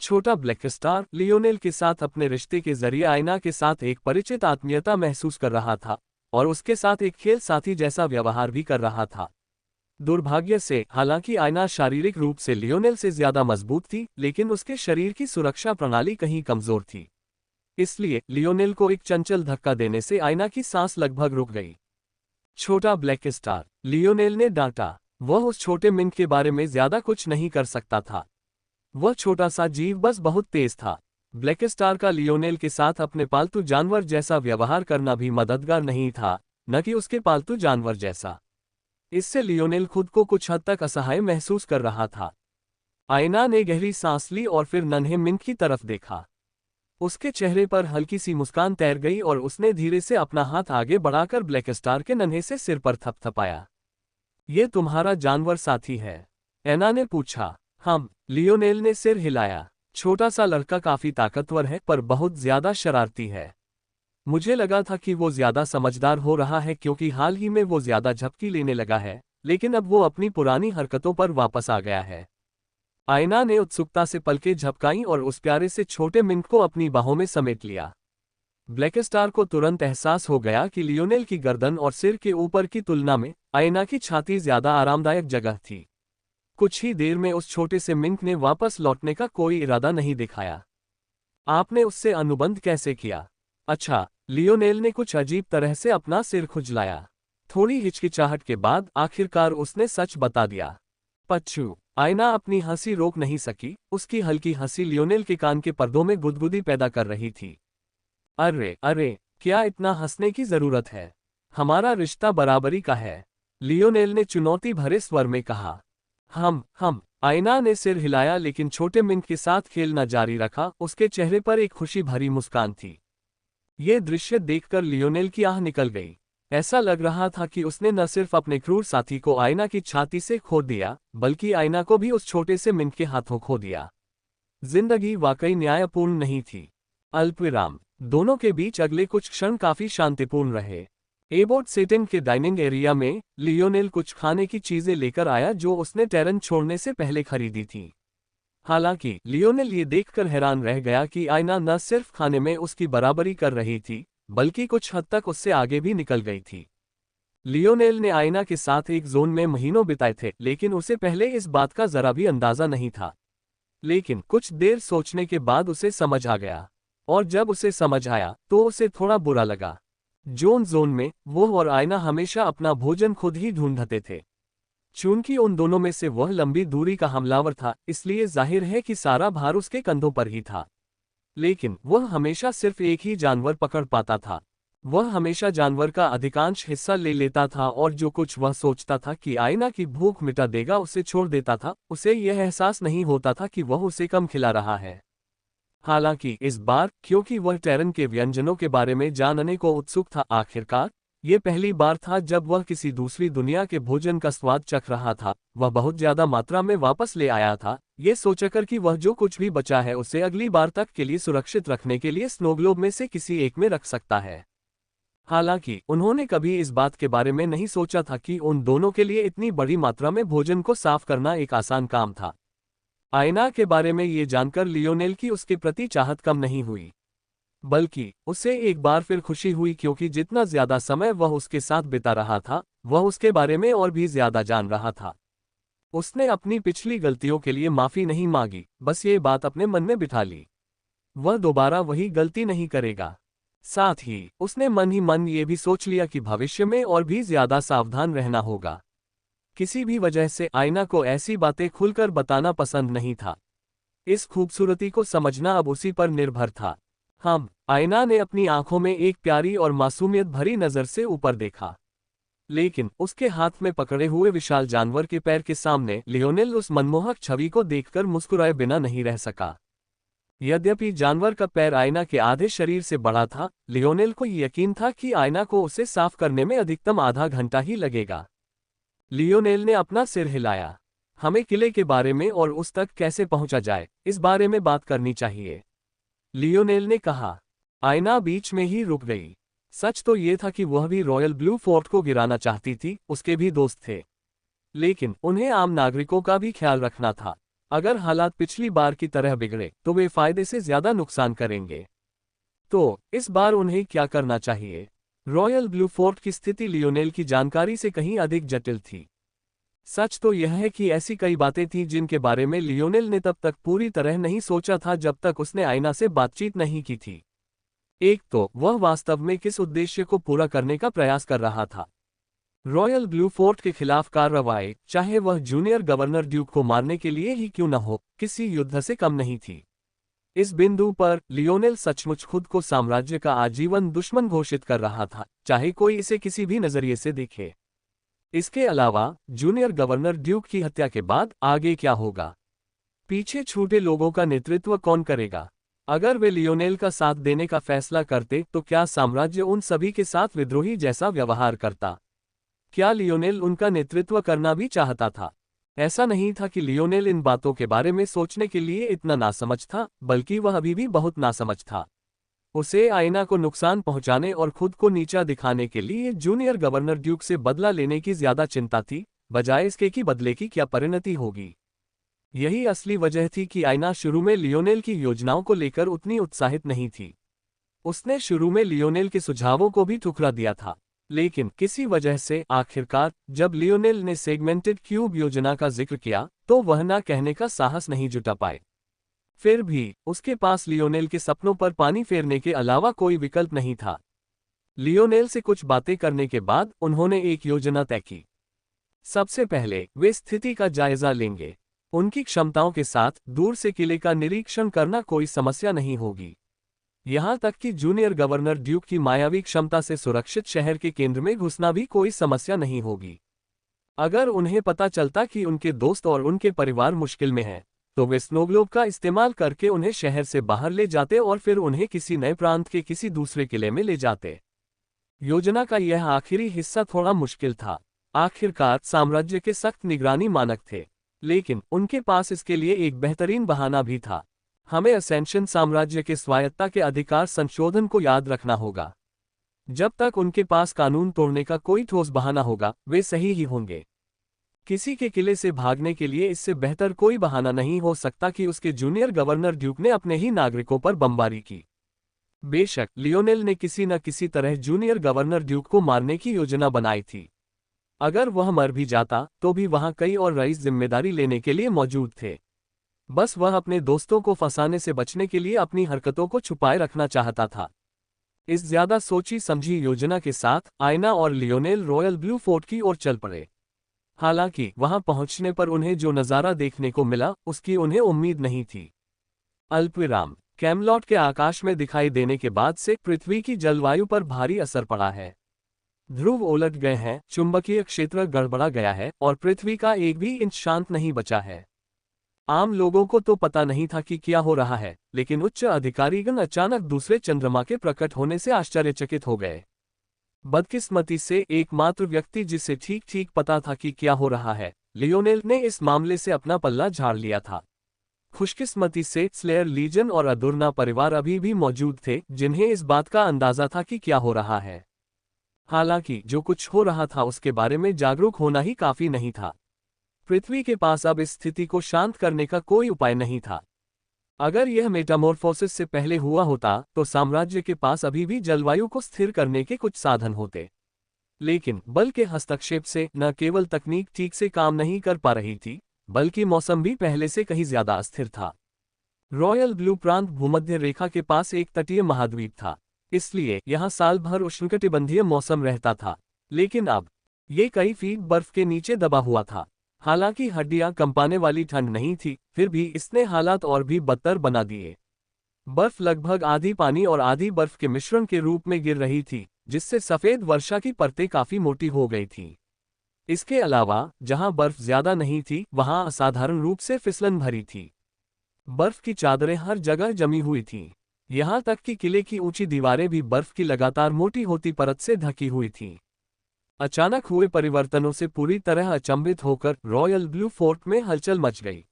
छोटा ब्लैक स्टार लियोनेल के साथ अपने रिश्ते के जरिए आईना के साथ एक परिचित आत्मीयता महसूस कर रहा था और उसके साथ एक खेल साथी जैसा व्यवहार भी कर रहा था। दुर्भाग्य से हालांकि आईना शारीरिक रूप से लियोनेल से ज्यादा मजबूत थी, लेकिन उसके शरीर की सुरक्षा प्रणाली कहीं कमजोर थी। इसलिए लियोनेल को एक चंचल धक्का देने से आईना की सांस लगभग रुक गई। छोटा ब्लैक स्टार, लियोनेल ने डांटा। वह उस छोटे मिंक के बारे में ज्यादा कुछ नहीं कर सकता था। वह छोटा सा जीव बस बहुत तेज था। ब्लैक स्टार का लियोनेल के साथ अपने पालतू जानवर जैसा व्यवहार करना भी मददगार नहीं था, न कि उसके पालतू जानवर जैसा। इससे लियोनेल खुद को कुछ हद तक असहाय महसूस कर रहा था। आईना ने गहरी सांस ली और फिर नन्हे मिंक की तरफ देखा। उसके चेहरे पर हल्की सी मुस्कान तैर गई और उसने धीरे से अपना हाथ आगे बढ़ाकर ब्लैक स्टार के नन्हे से सिर पर थपथपाया। ये तुम्हारा जानवर साथी है? ऐना ने पूछा। हम, लियोनेल ने सिर हिलाया। छोटा सा लड़का काफी ताकतवर है पर बहुत ज्यादा शरारती है। मुझे लगा था कि वो ज्यादा समझदार हो रहा है क्योंकि हाल ही में वो ज्यादा झपकी लेने लगा है, लेकिन अब वो अपनी पुरानी हरकतों पर वापस आ गया है। आईना ने उत्सुकता से पलकें झपकाईं और उस प्यारे से छोटे मिंक को अपनी बाहों में समेट लिया। ब्लैक स्टार को तुरंत एहसास हो गया कि लियोनेल की गर्दन और सिर के ऊपर की तुलना में आईना की छाती ज्यादा आरामदायक जगह थी। कुछ ही देर में उस छोटे से मिंक ने वापस लौटने का कोई इरादा नहीं दिखाया। आपने उससे अनुबंध कैसे किया? अच्छा, लियोनेल ने कुछ अजीब तरह से अपना सिर खुजलाया। थोड़ी हिचकिचाहट के बाद आखिरकार उसने सच बता दिया। पच्चू। आईना अपनी हंसी रोक नहीं सकी। उसकी हल्की हंसी लियोनेल के कान के पर्दों में गुदगुदी पैदा कर रही थी। अरे अरे, क्या इतना हंसने की जरूरत है? हमारा रिश्ता बराबरी का है, लियोनेल ने चुनौती भरे स्वर में कहा। हम। आईना ने सिर हिलाया लेकिन छोटे मिंक के साथ खेलना जारी रखा। उसके चेहरे पर एक खुशी भरी मुस्कान थी। ये दृश्य देखकर लियोनेल की आह निकल गई। ऐसा लग रहा था कि उसने न सिर्फ अपने क्रूर साथी को आईना की छाती से खो दिया, बल्कि आईना को भी उस छोटे से मिंक के हाथों खो दिया। जिंदगी वाकई न्यायपूर्ण नहीं थी। अल्पविराम। दोनों के बीच अगले कुछ क्षण काफी शांतिपूर्ण रहे। एबोट सेटिंग के डाइनिंग एरिया में लियोनेल कुछ खाने की चीजें लेकर आया जो उसने टेरन छोड़ने से पहले खरीदी थी। हालांकि लियोनेल ये देखकर हैरान रह गया कि आईना न सिर्फ खाने में उसकी बराबरी कर रही थी, बल्कि कुछ हद तक उससे आगे भी निकल गई थी। लियोनेल ने आयना के साथ एक जोन में महीनों बिताए थे, लेकिन उसे पहले इस बात का जरा भी अंदाजा नहीं था। लेकिन कुछ देर सोचने के बाद उसे समझ आ गया, और जब उसे समझ आया तो उसे थोड़ा बुरा लगा। जोन जोन में वो और आयना हमेशा अपना भोजन खुद ही ढूंढते थे। चूंकि उन दोनों में से वह लंबी दूरी का हमलावर था, इसलिए जाहिर है कि सारा भार उसके कंधों पर ही था। लेकिन वह हमेशा सिर्फ एक ही जानवर पकड़ पाता था। वह हमेशा जानवर का अधिकांश हिस्सा ले लेता था, और जो कुछ वह सोचता था कि आयना की भूख मिटा देगा उसे छोड़ देता था। उसे यह एहसास नहीं होता था कि वह उसे कम खिला रहा है। हालांकि इस बार, क्योंकि वह टेरन के व्यंजनों के बारे में जानने को उत्सुक था, आखिरकार ये पहली बार था जब वह किसी दूसरी दुनिया के भोजन का स्वाद चख रहा था। वह बहुत ज्यादा मात्रा में वापस ले आया था, ये सोचकर कि वह जो कुछ भी बचा है उसे अगली बार तक के लिए सुरक्षित रखने के लिए स्नोग्लोब में से किसी एक में रख सकता है। हालांकि उन्होंने कभी इस बात के बारे में नहीं सोचा था कि उन दोनों के लिए इतनी बड़ी मात्रा में भोजन को साफ करना एक आसान काम था। आयना के बारे में ये जानकर लियोनेल की उसके प्रति चाहत कम नहीं हुई, बल्कि उसे एक बार फिर खुशी हुई, क्योंकि जितना ज्यादा समय वह उसके साथ बिता रहा था, वह उसके बारे में और भी ज्यादा जान रहा था। उसने अपनी पिछली गलतियों के लिए माफी नहीं मांगी, बस ये बात अपने मन में बिठा ली। वह दोबारा वही गलती नहीं करेगा। साथ ही उसने मन ही मन ये भी सोच लिया कि भविष्य में और भी ज्यादा सावधान रहना होगा। किसी भी वजह से आयना को ऐसी बातें खुलकर बताना पसंद नहीं था। इस खूबसूरती को समझना अब उसी पर निर्भर था। आयना ने अपनी आंखों में एक प्यारी और मासूमियत भरी नजर से ऊपर देखा, लेकिन उसके हाथ में पकड़े हुए विशाल जानवर के पैर के सामने लियोनेल उस मनमोहक छवि को देखकर मुस्कुराए बिना नहीं रह सका। यद्यपि जानवर का पैर आयना के आधे शरीर से बड़ा था, लियोनेल को यकीन था कि आयना को उसे साफ करने में अधिकतम आधा घंटा ही लगेगा। लियोनेल ने अपना सिर हिलाया। हमें किले के बारे में और उस तक कैसे पहुंचा जाए, इस बारे में बात करनी चाहिए, लियोनेल ने कहा। आयना बीच में ही रुक गई। सच तो ये था कि वह भी रॉयल ब्लू फोर्ट को गिराना चाहती थी, उसके भी दोस्त थे, लेकिन उन्हें आम नागरिकों का भी ख्याल रखना था। अगर हालात पिछली बार की तरह बिगड़े तो वे फायदे से ज्यादा नुकसान करेंगे। तो इस बार उन्हें क्या करना चाहिए? रॉयल ब्लू फोर्ट की स्थिति लियोनेल की जानकारी से कहीं अधिक जटिल थी। सच तो यह है कि ऐसी कई बातें थीं जिनके बारे में लियोनेल ने तब तक पूरी तरह नहीं सोचा था जब तक उसने आयना से बातचीत नहीं की थी। एक तो वह वास्तव में किस उद्देश्य को पूरा करने का प्रयास कर रहा था। रॉयल ब्लू फोर्ट के खिलाफ कार्रवाई, चाहे वह जूनियर गवर्नर ड्यूक को मारने के लिए ही क्यों न हो, किसी युद्ध से कम नहीं थी। इस बिंदु पर लियोनेल सचमुच खुद को साम्राज्य का आजीवन दुश्मन घोषित कर रहा था, चाहे कोई इसे किसी भी नजरिए से देखे। इसके अलावा जूनियर गवर्नर ड्यूक की हत्या के बाद आगे क्या होगा? पीछे छूटे लोगों का नेतृत्व कौन करेगा? अगर वे लियोनेल का साथ देने का फैसला करते तो क्या साम्राज्य उन सभी के साथ विद्रोही जैसा व्यवहार करता? क्या लियोनेल उनका नेतृत्व करना भी चाहता था? ऐसा नहीं था कि लियोनेल इन बातों के बारे में सोचने के लिए इतना नासमझ था, बल्कि वह अभी भी बहुत नासमझ था। उसे आयना को नुकसान पहुंचाने और खुद को नीचा दिखाने के लिए जूनियर गवर्नर ड्यूक से बदला लेने की ज्यादा चिंता थी, बजाय इसके कि बदले की क्या परिणति होगी। यही असली वजह थी कि आयना शुरू में लियोनेल की योजनाओं को लेकर उतनी उत्साहित नहीं थी। उसने शुरू में लियोनेल के सुझावों को भी ठुकरा दिया था, लेकिन किसी वजह से आखिरकार जब लियोनेल ने सेगमेंटेड क्यूब योजना का जिक्र किया तो वह ना कहने का साहस नहीं जुटा पाए। फिर भी उसके पास लियोनेल के सपनों पर पानी फेरने के अलावा कोई विकल्प नहीं था। लियोनेल से कुछ बातें करने के बाद उन्होंने एक योजना तय की। सबसे पहले वे स्थिति का जायजा लेंगे। उनकी क्षमताओं के साथ दूर से किले का निरीक्षण करना कोई समस्या नहीं होगी। यहां तक कि जूनियर गवर्नर ड्यूक की मायावी क्षमता से सुरक्षित शहर के केंद्र में घुसना भी कोई समस्या नहीं होगी। अगर उन्हें पता चलता कि उनके दोस्त और उनके परिवार मुश्किल में हैं, तो वे स्नोग्लोब का इस्तेमाल करके उन्हें शहर से बाहर ले जाते और फिर उन्हें किसी नए प्रांत के किसी दूसरे किले में ले जाते। योजना का यह आखिरी हिस्सा थोड़ा मुश्किल था। आखिरकार साम्राज्य के सख्त निगरानी मानक थे, लेकिन उनके पास इसके लिए एक बेहतरीन बहाना भी था। हमें असेंशन साम्राज्य के स्वायत्ता के अधिकार संशोधन को याद रखना होगा। जब तक उनके पास कानून तोड़ने का कोई ठोस बहाना होगा, वे सही ही होंगे। किसी के किले से भागने के लिए इससे बेहतर कोई बहाना नहीं हो सकता कि उसके जूनियर गवर्नर ड्यूक ने अपने ही नागरिकों पर बमबारी की। बेशक लियोनेल ने किसी न किसी तरह जूनियर गवर्नर ड्यूक को मारने की योजना बनाई थी। अगर वह मर भी जाता तो भी वहां कई और रईस जिम्मेदारी लेने के लिए मौजूद थे। बस वह अपने दोस्तों को फंसाने से बचने के लिए अपनी हरकतों को छुपाए रखना चाहता था। इस ज्यादा सोची समझी योजना के साथ आयना और लियोनेल रॉयल ब्लू फोर्ट की ओर चल पड़े। हालांकि वहां पहुंचने पर उन्हें जो नजारा देखने को मिला उसकी उन्हें उम्मीद नहीं थी। अल्पविराम। कैमलॉट के आकाश में दिखाई देने के बाद से पृथ्वी की जलवायु पर भारी असर पड़ा है। ध्रुव उलट गए हैं, चुंबकीय क्षेत्र गड़बड़ा गया है और पृथ्वी का एक भी इंच शांत नहीं बचा है। आम लोगों को तो पता नहीं था कि क्या हो रहा है, लेकिन उच्च अधिकारीगण अचानक दूसरे चंद्रमा के प्रकट होने से आश्चर्यचकित हो गए। बदकिस्मती से एकमात्र व्यक्ति जिसे ठीक ठीक पता था कि क्या हो रहा है, लियोनेल ने इस मामले से अपना पल्ला झाड़ लिया था। खुशकिस्मती से स्लेयर लीजन और अदुर्ना परिवार अभी भी मौजूद थे, जिन्हें इस बात का अंदाजा था कि क्या हो रहा है। हालांकि जो कुछ हो रहा था उसके बारे में जागरूक होना ही काफी नहीं था। पृथ्वी के पास अब इस स्थिति को शांत करने का कोई उपाय नहीं था। अगर यह मेटामॉर्फोसिस से पहले हुआ होता तो साम्राज्य के पास अभी भी जलवायु को स्थिर करने के कुछ साधन होते, लेकिन बल के हस्तक्षेप से न केवल तकनीक ठीक से काम नहीं कर पा रही थी, बल्कि मौसम भी पहले से कहीं ज्यादा अस्थिर था। रॉयल ब्लू प्रांत भूमध्य रेखा के पास एक तटीय महाद्वीप था, इसलिए यहाँ साल भर उष्णकटिबंधीय मौसम रहता था। लेकिन अब ये कई फीट बर्फ के नीचे दबा हुआ था। हालांकि हड्डियां कंपाने वाली ठंड नहीं थी, फिर भी इसने हालात और भी बदतर बना दिए। बर्फ लगभग आधी पानी और आधी बर्फ के मिश्रण के रूप में गिर रही थी, जिससे सफेद वर्षा की परतें काफी मोटी हो गई थीं। इसके अलावा जहां बर्फ ज्यादा नहीं थी, वहां असाधारण रूप से फिसलन भरी थी। बर्फ की चादरें हर जगह जमी हुई थीं। यहां तक कि किले की ऊंची दीवारें भी बर्फ की लगातार मोटी होती परत से ढकी हुई थीं। अचानक हुए परिवर्तनों से पूरी तरह अचंभित होकर रॉयल ब्लू फोर्ट में हलचल मच गई।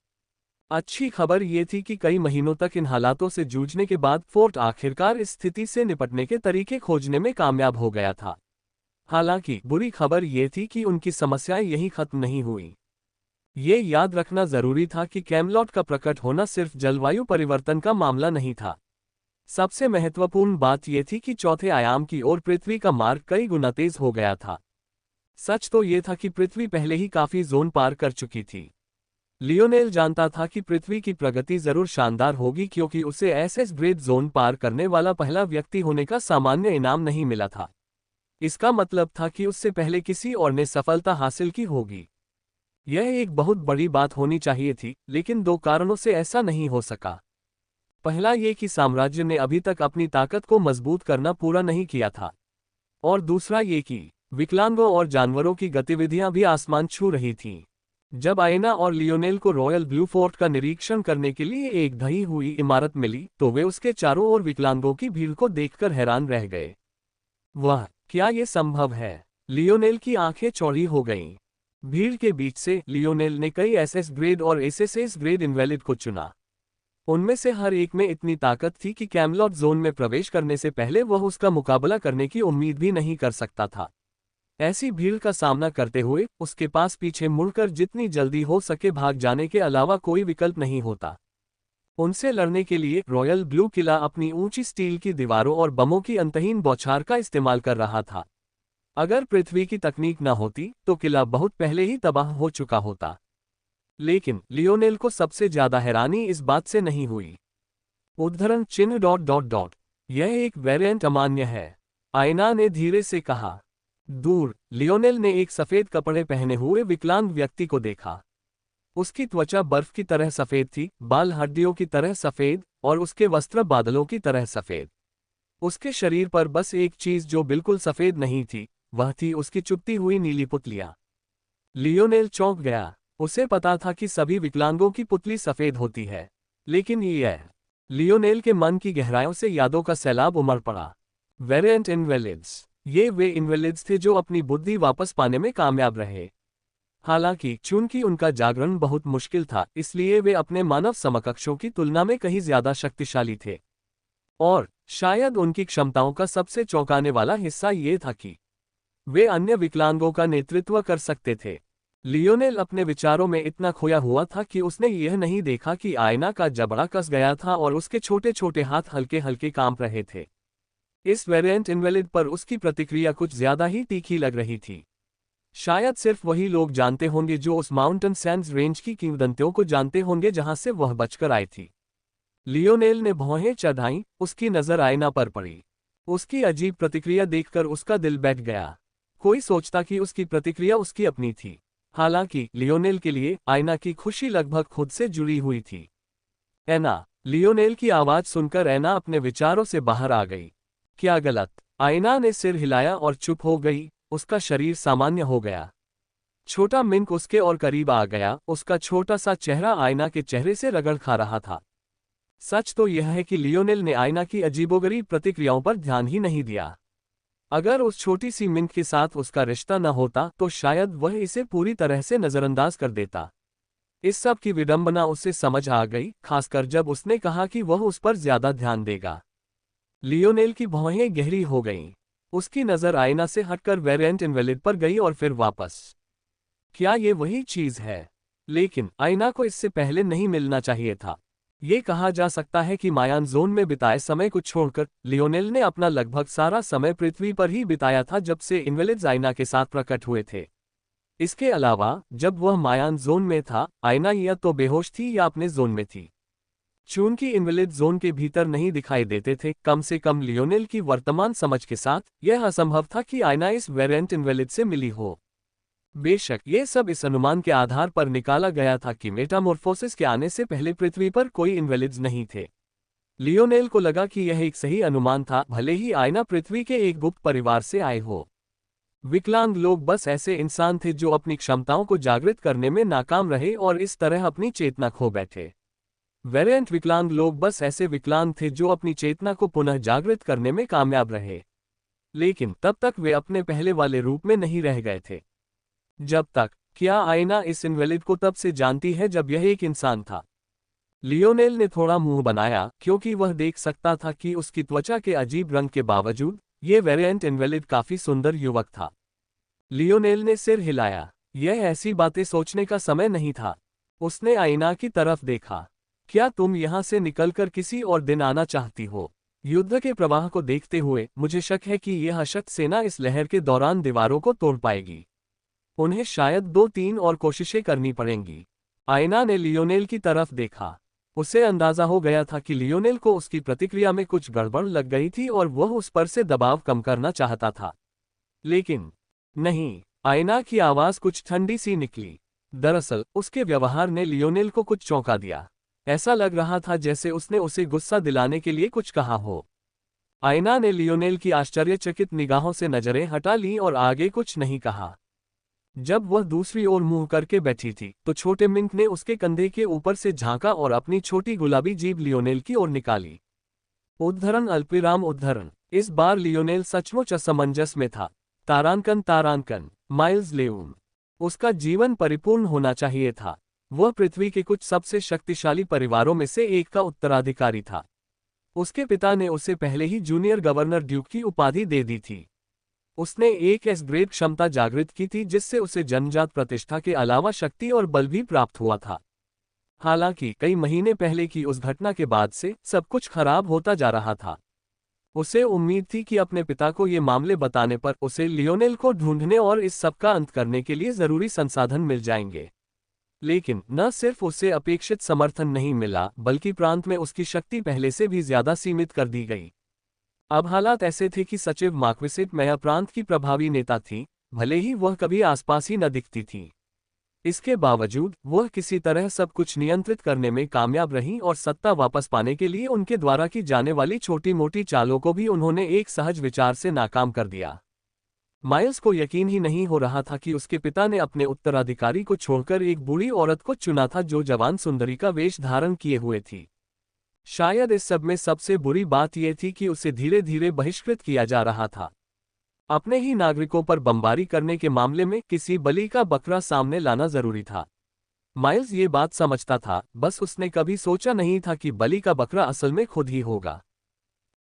अच्छी खबर ये थी कि कई महीनों तक इन हालातों से जूझने के बाद फोर्ट आखिरकार इस स्थिति से निपटने के तरीके खोजने में कामयाब हो गया था। हालांकि बुरी खबर ये थी कि उनकी समस्याएं यहीं खत्म नहीं हुई। ये याद रखना जरूरी था कि कैमलॉट का प्रकट होना सिर्फ जलवायु परिवर्तन का मामला नहीं था। सबसे महत्वपूर्ण बात यह थी कि चौथे आयाम की ओर पृथ्वी का मार्ग कई गुना तेज हो गया था। सच तो यह था कि पृथ्वी पहले ही काफी जोन पार कर चुकी थी। लियोनेल जानता था कि पृथ्वी की प्रगति जरूर शानदार होगी, क्योंकि उसे एसएस ग्रेड जोन पार करने वाला पहला व्यक्ति होने का सामान्य इनाम नहीं मिला था। इसका मतलब था कि उससे पहले किसी और ने सफलता हासिल की होगी। यह एक बहुत बड़ी बात होनी चाहिए थी, लेकिन दो कारणों से ऐसा नहीं हो सका। पहला ये कि साम्राज्य ने अभी तक अपनी ताकत को मजबूत करना पूरा नहीं किया था, और दूसरा ये कि विकलांगों और जानवरों की गतिविधियां भी आसमान छू रही थीं। जब आयना और लियोनेल को रॉयल ब्लू फोर्ट का निरीक्षण करने के लिए एक ढही हुई इमारत मिली, तो वे उसके चारों ओर विकलांगों की भीड़ को देखकर हैरान रह गए। वह क्या ये संभव है? लियोनेल की आंखें चौड़ी हो गईं। भीड़ के बीच से लियोनेल ने कई एसएस ग्रेड और एसएसएस ग्रेड इनवैलिड को चुना। उनमें से हर एक में इतनी ताकत थी कि कैमलॉट जोन में प्रवेश करने से पहले वह उसका मुकाबला करने की उम्मीद भी नहीं कर सकता था। ऐसी भीड़ का सामना करते हुए उसके पास पीछे मुड़कर जितनी जल्दी हो सके भाग जाने के अलावा कोई विकल्प नहीं होता। उनसे लड़ने के लिए रॉयल ब्लू किला अपनी ऊंची स्टील की दीवारों और बमों की अंतहीन बौछार का इस्तेमाल कर रहा था। अगर पृथ्वी की तकनीक न होती तो किला बहुत पहले ही तबाह हो चुका होता। लेकिन लियोनेल को सबसे ज्यादा हैरानी इस बात से नहीं हुई। उद्धरण चिन्ह ... यह एक वेरिएंट अमान्य है, आयना ने धीरे से कहा। दूर लियोनेल ने एक सफेद कपड़े पहने हुए विकलांग व्यक्ति को देखा। उसकी त्वचा बर्फ की तरह सफेद थी, बाल हड्डियों की तरह सफेद, और उसके वस्त्र बादलों की तरह सफेद। उसके शरीर पर बस एक चीज जो बिल्कुल सफेद नहीं थी, वह थी उसकी चुभती हुई नीली पुतलियां। लियोनेल चौंक गया। उसे पता था कि सभी विकलांगों की पुतली सफेद होती है, लेकिन यह लियोनेल के मन की गहराइयों से यादों का सैलाब उमड़ पड़ा। वेरिएंट इनवैलिड्स, ये वे इनवैलिड्स थे जो अपनी बुद्धि वापस पाने में कामयाब रहे। हालांकि चूंकि उनका जागरण बहुत मुश्किल था, इसलिए वे अपने मानव समकक्षों की तुलना में कहीं ज्यादा शक्तिशाली थे। और शायद उनकी क्षमताओं का सबसे चौंकाने वाला हिस्सा ये था कि वे अन्य विकलांगों का नेतृत्व कर सकते थे। लियोनेल अपने विचारों में इतना खोया हुआ था कि उसने यह नहीं देखा कि आयना का जबड़ा कस गया था और उसके छोटे छोटे हाथ हल्के हल्के कांप रहे थे। इस वेरिएंट इनवैलिड पर उसकी प्रतिक्रिया कुछ ज्यादा ही तीखी लग रही थी। शायद सिर्फ वही लोग जानते होंगे जो उस माउंटेन सैंड्स रेंज की किंवदंतियों को जानते होंगे जहां से वह बचकर आई थी। लियोनेल ने भौहें चढ़ाईं, उसकी नजर आईना पर पड़ी। उसकी अजीब प्रतिक्रिया देखकर उसका दिल बैठ गया। कोई सोचता कि उसकी प्रतिक्रिया उसकी अपनी थी। हालांकि लियोनेल के लिए आईना की खुशी लगभग खुद से जुड़ी हुई थी। ऐना। लियोनेल की आवाज सुनकर ऐना अपने विचारों से बाहर आ गई। क्या गलत? आईना ने सिर हिलाया और चुप हो गई। उसका शरीर सामान्य हो गया। छोटा मिंक उसके और करीब आ गया, उसका छोटा सा चेहरा आईना के चेहरे से रगड़ खा रहा था। सच तो यह है कि लियोनेल ने आईना की अजीबोगरीब प्रतिक्रियाओं पर ध्यान ही नहीं दिया। अगर उस छोटी सी मिंक के साथ उसका रिश्ता न होता तो शायद वह इसे पूरी तरह से नजरअंदाज कर देता। इस सब की विडंबना उसे समझ आ गई, खासकर जब उसने कहा कि वह उस पर ज्यादा ध्यान देगा। लियोनेल की भौहें गहरी हो गईं। उसकी नजर आईना से हटकर वेरिएंट इनवैलिड पर गई और फिर वापस। क्या ये वही चीज है? लेकिन आईना को इससे पहले नहीं मिलना चाहिए था। ये कहा जा सकता है कि मायान जोन में बिताए समय को छोड़कर लियोनेल ने अपना लगभग सारा समय पृथ्वी पर ही बिताया था जब से इनवैलिड्स आईना के साथ प्रकट हुए थे। इसके अलावा जब वह मायान जोन में था, आईना या तो बेहोश थी या अपने जोन में थी। चूंकि इनवैलिड जोन के भीतर नहीं दिखाई देते थे, कम से कम लियोनेल की वर्तमान समझ के साथ यह असंभव था कि आईना इस वेरिएंट इनवैलिड से मिली हो। बेशक ये सब इस अनुमान के आधार पर निकाला गया था कि मेटामॉर्फोसिस के आने से पहले पृथ्वी पर कोई इनवैलिड्स नहीं थे। लियोनेल को लगा कि यह एक सही अनुमान था, भले ही आईना पृथ्वी के एक गुप्त परिवार से आए हो। विकलांग लोग बस ऐसे इंसान थे जो अपनी क्षमताओं को जागृत करने में नाकाम रहे और इस तरह अपनी चेतना खो बैठे। वेरिएंट विकलांग लोग बस ऐसे विकलांग थे जो अपनी चेतना को पुनः जागृत करने में कामयाब रहे। लेकिन तब तक वे अपने पहले वाले रूप में नहीं रह गए थे। जब तक। क्या आईना इस इनवैलिड को तब से जानती है जब यह एक इंसान था? लियोनेल ने थोड़ा मुंह बनाया, क्योंकि वह देख सकता था कि उसकी त्वचा के अजीब रंग के बावजूद ये वेरिएंट इनवैलिड काफी सुंदर युवक था। लियोनेल ने सिर हिलाया। यह ऐसी बातें सोचने का समय नहीं था। उसने आईना की तरफ देखा। क्या तुम यहां से निकलकर किसी और दिन आना चाहती हो? युद्ध के प्रवाह को देखते हुए मुझे शक है कि यह अशक्त सेना इस लहर के दौरान दीवारों को तोड़ पाएगी। उन्हें शायद 2-3 और कोशिशें करनी पड़ेंगी। आईना ने लियोनेल की तरफ देखा। उसे अंदाजा हो गया था कि लियोनेल को उसकी प्रतिक्रिया में कुछ गड़बड़ लग गई थी और वह उस पर से दबाव कम करना चाहता था। लेकिन नहीं। आईना की आवाज कुछ ठंडी सी निकली। दरअसल उसके व्यवहार ने लियोनेल को कुछ चौंका दिया। ऐसा लग रहा था जैसे उसने उसे गुस्सा दिलाने के लिए कुछ कहा हो। आईना ने लियोनेल की आश्चर्यचकित निगाहों से नजरें हटा लीं और आगे कुछ नहीं कहा। जब वह दूसरी ओर मुंह करके बैठी थी तो छोटे मिंक ने उसके कंधे के ऊपर से झांका और अपनी छोटी गुलाबी जीभ लियोनेल की ओर निकाली। उद्धरण अल्पविराम उद्धरण। इस बार लियोनेल सचमुच असमंजस में था। तारांकन तारांकन, माइल्स लेउन। उसका जीवन परिपूर्ण होना चाहिए था। वह पृथ्वी के कुछ सबसे शक्तिशाली परिवारों में से एक का उत्तराधिकारी था। उसके पिता ने उसे पहले ही जूनियर गवर्नर ड्यूक की उपाधि दे दी थी। उसने एक एस ग्रेड क्षमता जागृत की थी जिससे उसे जन्मजात प्रतिष्ठा के अलावा शक्ति और बल भी प्राप्त हुआ था। हालांकि कई महीने पहले की उस घटना के बाद से सब कुछ खराब होता जा रहा था। उसे उम्मीद थी कि अपने पिता को ये मामले बताने पर उसे लियोनेल को ढूंढने और इस सब का अंत करने के लिए जरूरी संसाधन मिल जाएंगे। लेकिन न सिर्फ उसे अपेक्षित समर्थन नहीं मिला, बल्कि प्रांत में उसकी शक्ति पहले से भी ज्यादा सीमित कर दी गई। अब हालात ऐसे थे कि सचिव मार्क्विसेट मैया प्रांत की प्रभावी नेता थी, भले ही वह कभी आसपास ही न दिखती थी। इसके बावजूद वह किसी तरह सब कुछ नियंत्रित करने में कामयाब रही और सत्ता वापस पाने के लिए उनके द्वारा की जाने वाली छोटी मोटी चालों को भी उन्होंने एक सहज विचार से नाकाम कर दिया। माइल्स को यकीन ही नहीं हो रहा था कि उसके पिता ने अपने उत्तराधिकारी को छोड़कर एक बूढ़ी औरत को चुना था जो जवान सुंदरी का वेश धारण किए हुए थी। शायद इस सब में सबसे बुरी बात यह थी कि उसे धीरे धीरे बहिष्कृत किया जा रहा था। अपने ही नागरिकों पर बमबारी करने के मामले में किसी बलि का बकरा सामने लाना जरूरी था। माइल्स ये बात समझता था, बस उसने कभी सोचा नहीं था कि बलि का बकरा असल में खुद ही होगा।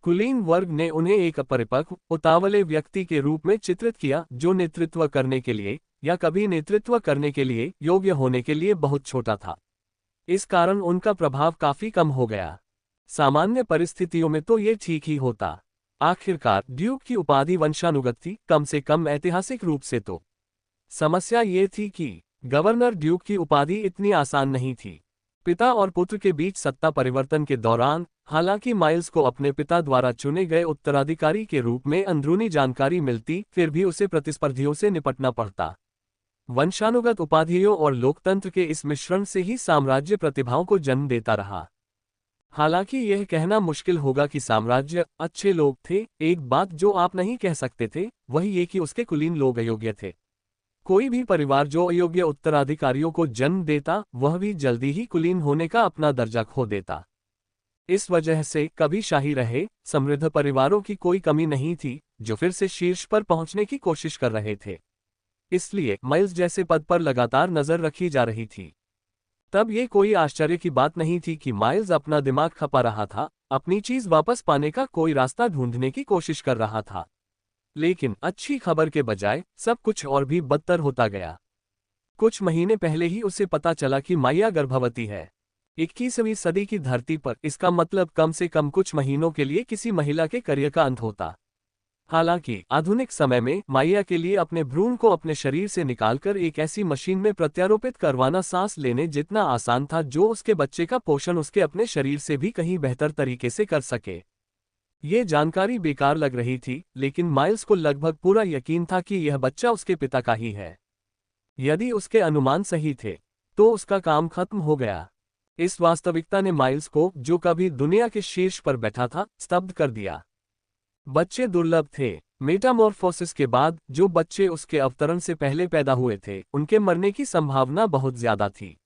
कुलीन वर्ग ने उन्हें एक अपरिपक्व, उतावले व्यक्ति के रूप में चित्रित किया जो नेतृत्व करने के लिए या कभी नेतृत्व करने के लिए योग्य होने के लिए बहुत छोटा था। इस कारण उनका प्रभाव काफी कम हो गया। सामान्य परिस्थितियों में तो ये ठीक ही होता। आखिरकार ड्यूक की उपाधि वंशानुगत थी, कम से कम ऐतिहासिक रूप से तो। समस्या ये थी कि गवर्नर ड्यूक की उपाधि इतनी आसान नहीं थी। पिता और पुत्र के बीच सत्ता परिवर्तन के दौरान हालांकि माइल्स को अपने पिता द्वारा चुने गए उत्तराधिकारी के रूप में अंदरूनी जानकारी मिलती, फिर भी उसे प्रतिस्पर्धियों से निपटना पड़ता। वंशानुगत उपाधियों और लोकतंत्र के इस मिश्रण से ही साम्राज्य प्रतिभाओं को जन्म देता रहा। हालांकि यह कहना मुश्किल होगा कि साम्राज्य अच्छे लोग थे, एक बात जो आप नहीं कह सकते थे वही ये कि उसके कुलीन लोग अयोग्य थे। कोई भी परिवार जो अयोग्य उत्तराधिकारियों को जन्म देता, वह भी जल्दी ही कुलीन होने का अपना दर्जा खो देता। इस वजह से कभी शाही रहे समृद्ध परिवारों की कोई कमी नहीं थी जो फिर से शीर्ष पर पहुंचने की कोशिश कर रहे थे। इसलिए माइल्स जैसे पद पर लगातार नजर रखी जा रही थी। तब ये कोई आश्चर्य की बात नहीं थी कि माइल्स अपना दिमाग खपा रहा था, अपनी चीज वापस पाने का कोई रास्ता ढूंढने की कोशिश कर रहा था। लेकिन अच्छी खबर के बजाय सब कुछ और भी बदतर होता गया। कुछ महीने पहले ही उसे पता चला कि माया गर्भवती है। 21वीं सदी की धरती पर इसका मतलब कम से कम कुछ महीनों के लिए किसी महिला के करियर का अंत होता। हालांकि आधुनिक समय में माया के लिए अपने भ्रूण को अपने शरीर से निकालकर एक ऐसी मशीन में प्रत्यारोपित करवाना सांस लेने जितना आसान था जो उसके बच्चे का पोषण उसके अपने शरीर से भी कहीं बेहतर तरीके से कर सके। ये जानकारी बेकार लग रही थी, लेकिन माइल्स को लगभग पूरा यकीन था कि यह बच्चा उसके पिता का ही है। यदि उसके अनुमान सही थे तो उसका काम खत्म हो गया। इस वास्तविकता ने माइल्स को, जो कभी दुनिया के शीर्ष पर बैठा था, स्तब्ध कर दिया। बच्चे दुर्लभ थे। मेटामॉर्फोसिस के बाद जो बच्चे उसके अवतरण से पहले पैदा हुए थे उनके मरने की संभावना बहुत ज्यादा थी।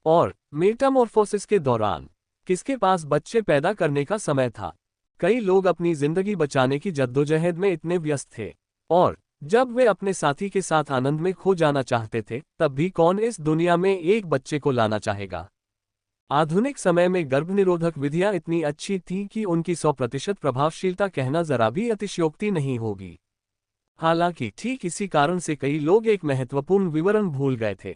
और मेटामॉर्फोसिस के दौरान किसके पास बच्चे पैदा करने का समय था? कई लोग अपनी जिंदगी बचाने की जद्दोजहद में इतने व्यस्त थे, और जब वे अपने साथी के साथ आनंद में खो जाना चाहते थे, तब भी कौन इस दुनिया में एक बच्चे को लाना चाहेगा? आधुनिक समय में गर्भनिरोधक विधियां इतनी अच्छी थीं कि उनकी 100% प्रभावशीलता कहना जरा भी अतिशयोक्ति नहीं होगी। हालांकि ठीक इसी कारण से कई लोग एक महत्वपूर्ण विवरण भूल गए थे।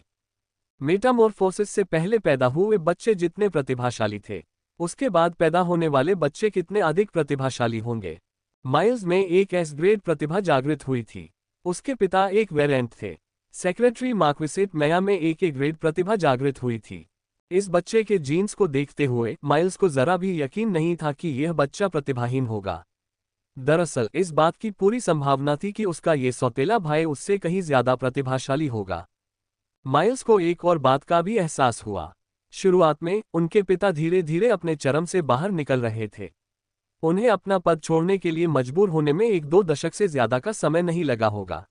मेटामॉर्फोसिस से पहले पैदा हुए बच्चे जितने प्रतिभाशाली थे, उसके बाद पैदा होने वाले बच्चे कितने अधिक प्रतिभाशाली होंगे। माइल्स में एक एस ग्रेड प्रतिभा जागृत हुई थी। उसके पिता एक वेरेंट थे। सेक्रेटरी मार्क्विसेट मैया में एक ए ग्रेड प्रतिभा जागृत हुई थी। इस बच्चे के जीन्स को देखते हुए माइल्स को जरा भी यकीन नहीं था कि यह बच्चा प्रतिभाहीन होगा। दरअसल इस बात की पूरी संभावना थी कि उसका ये सौतेला भाई उससे कहीं ज्यादा प्रतिभाशाली होगा। माइल्स को एक और बात का भी एहसास हुआ। शुरुआत में उनके पिता धीरे धीरे अपने चरम से बाहर निकल रहे थे। उन्हें अपना पद छोड़ने के लिए मजबूर होने में 1-2 दशक से ज्यादा का समय नहीं लगा होगा।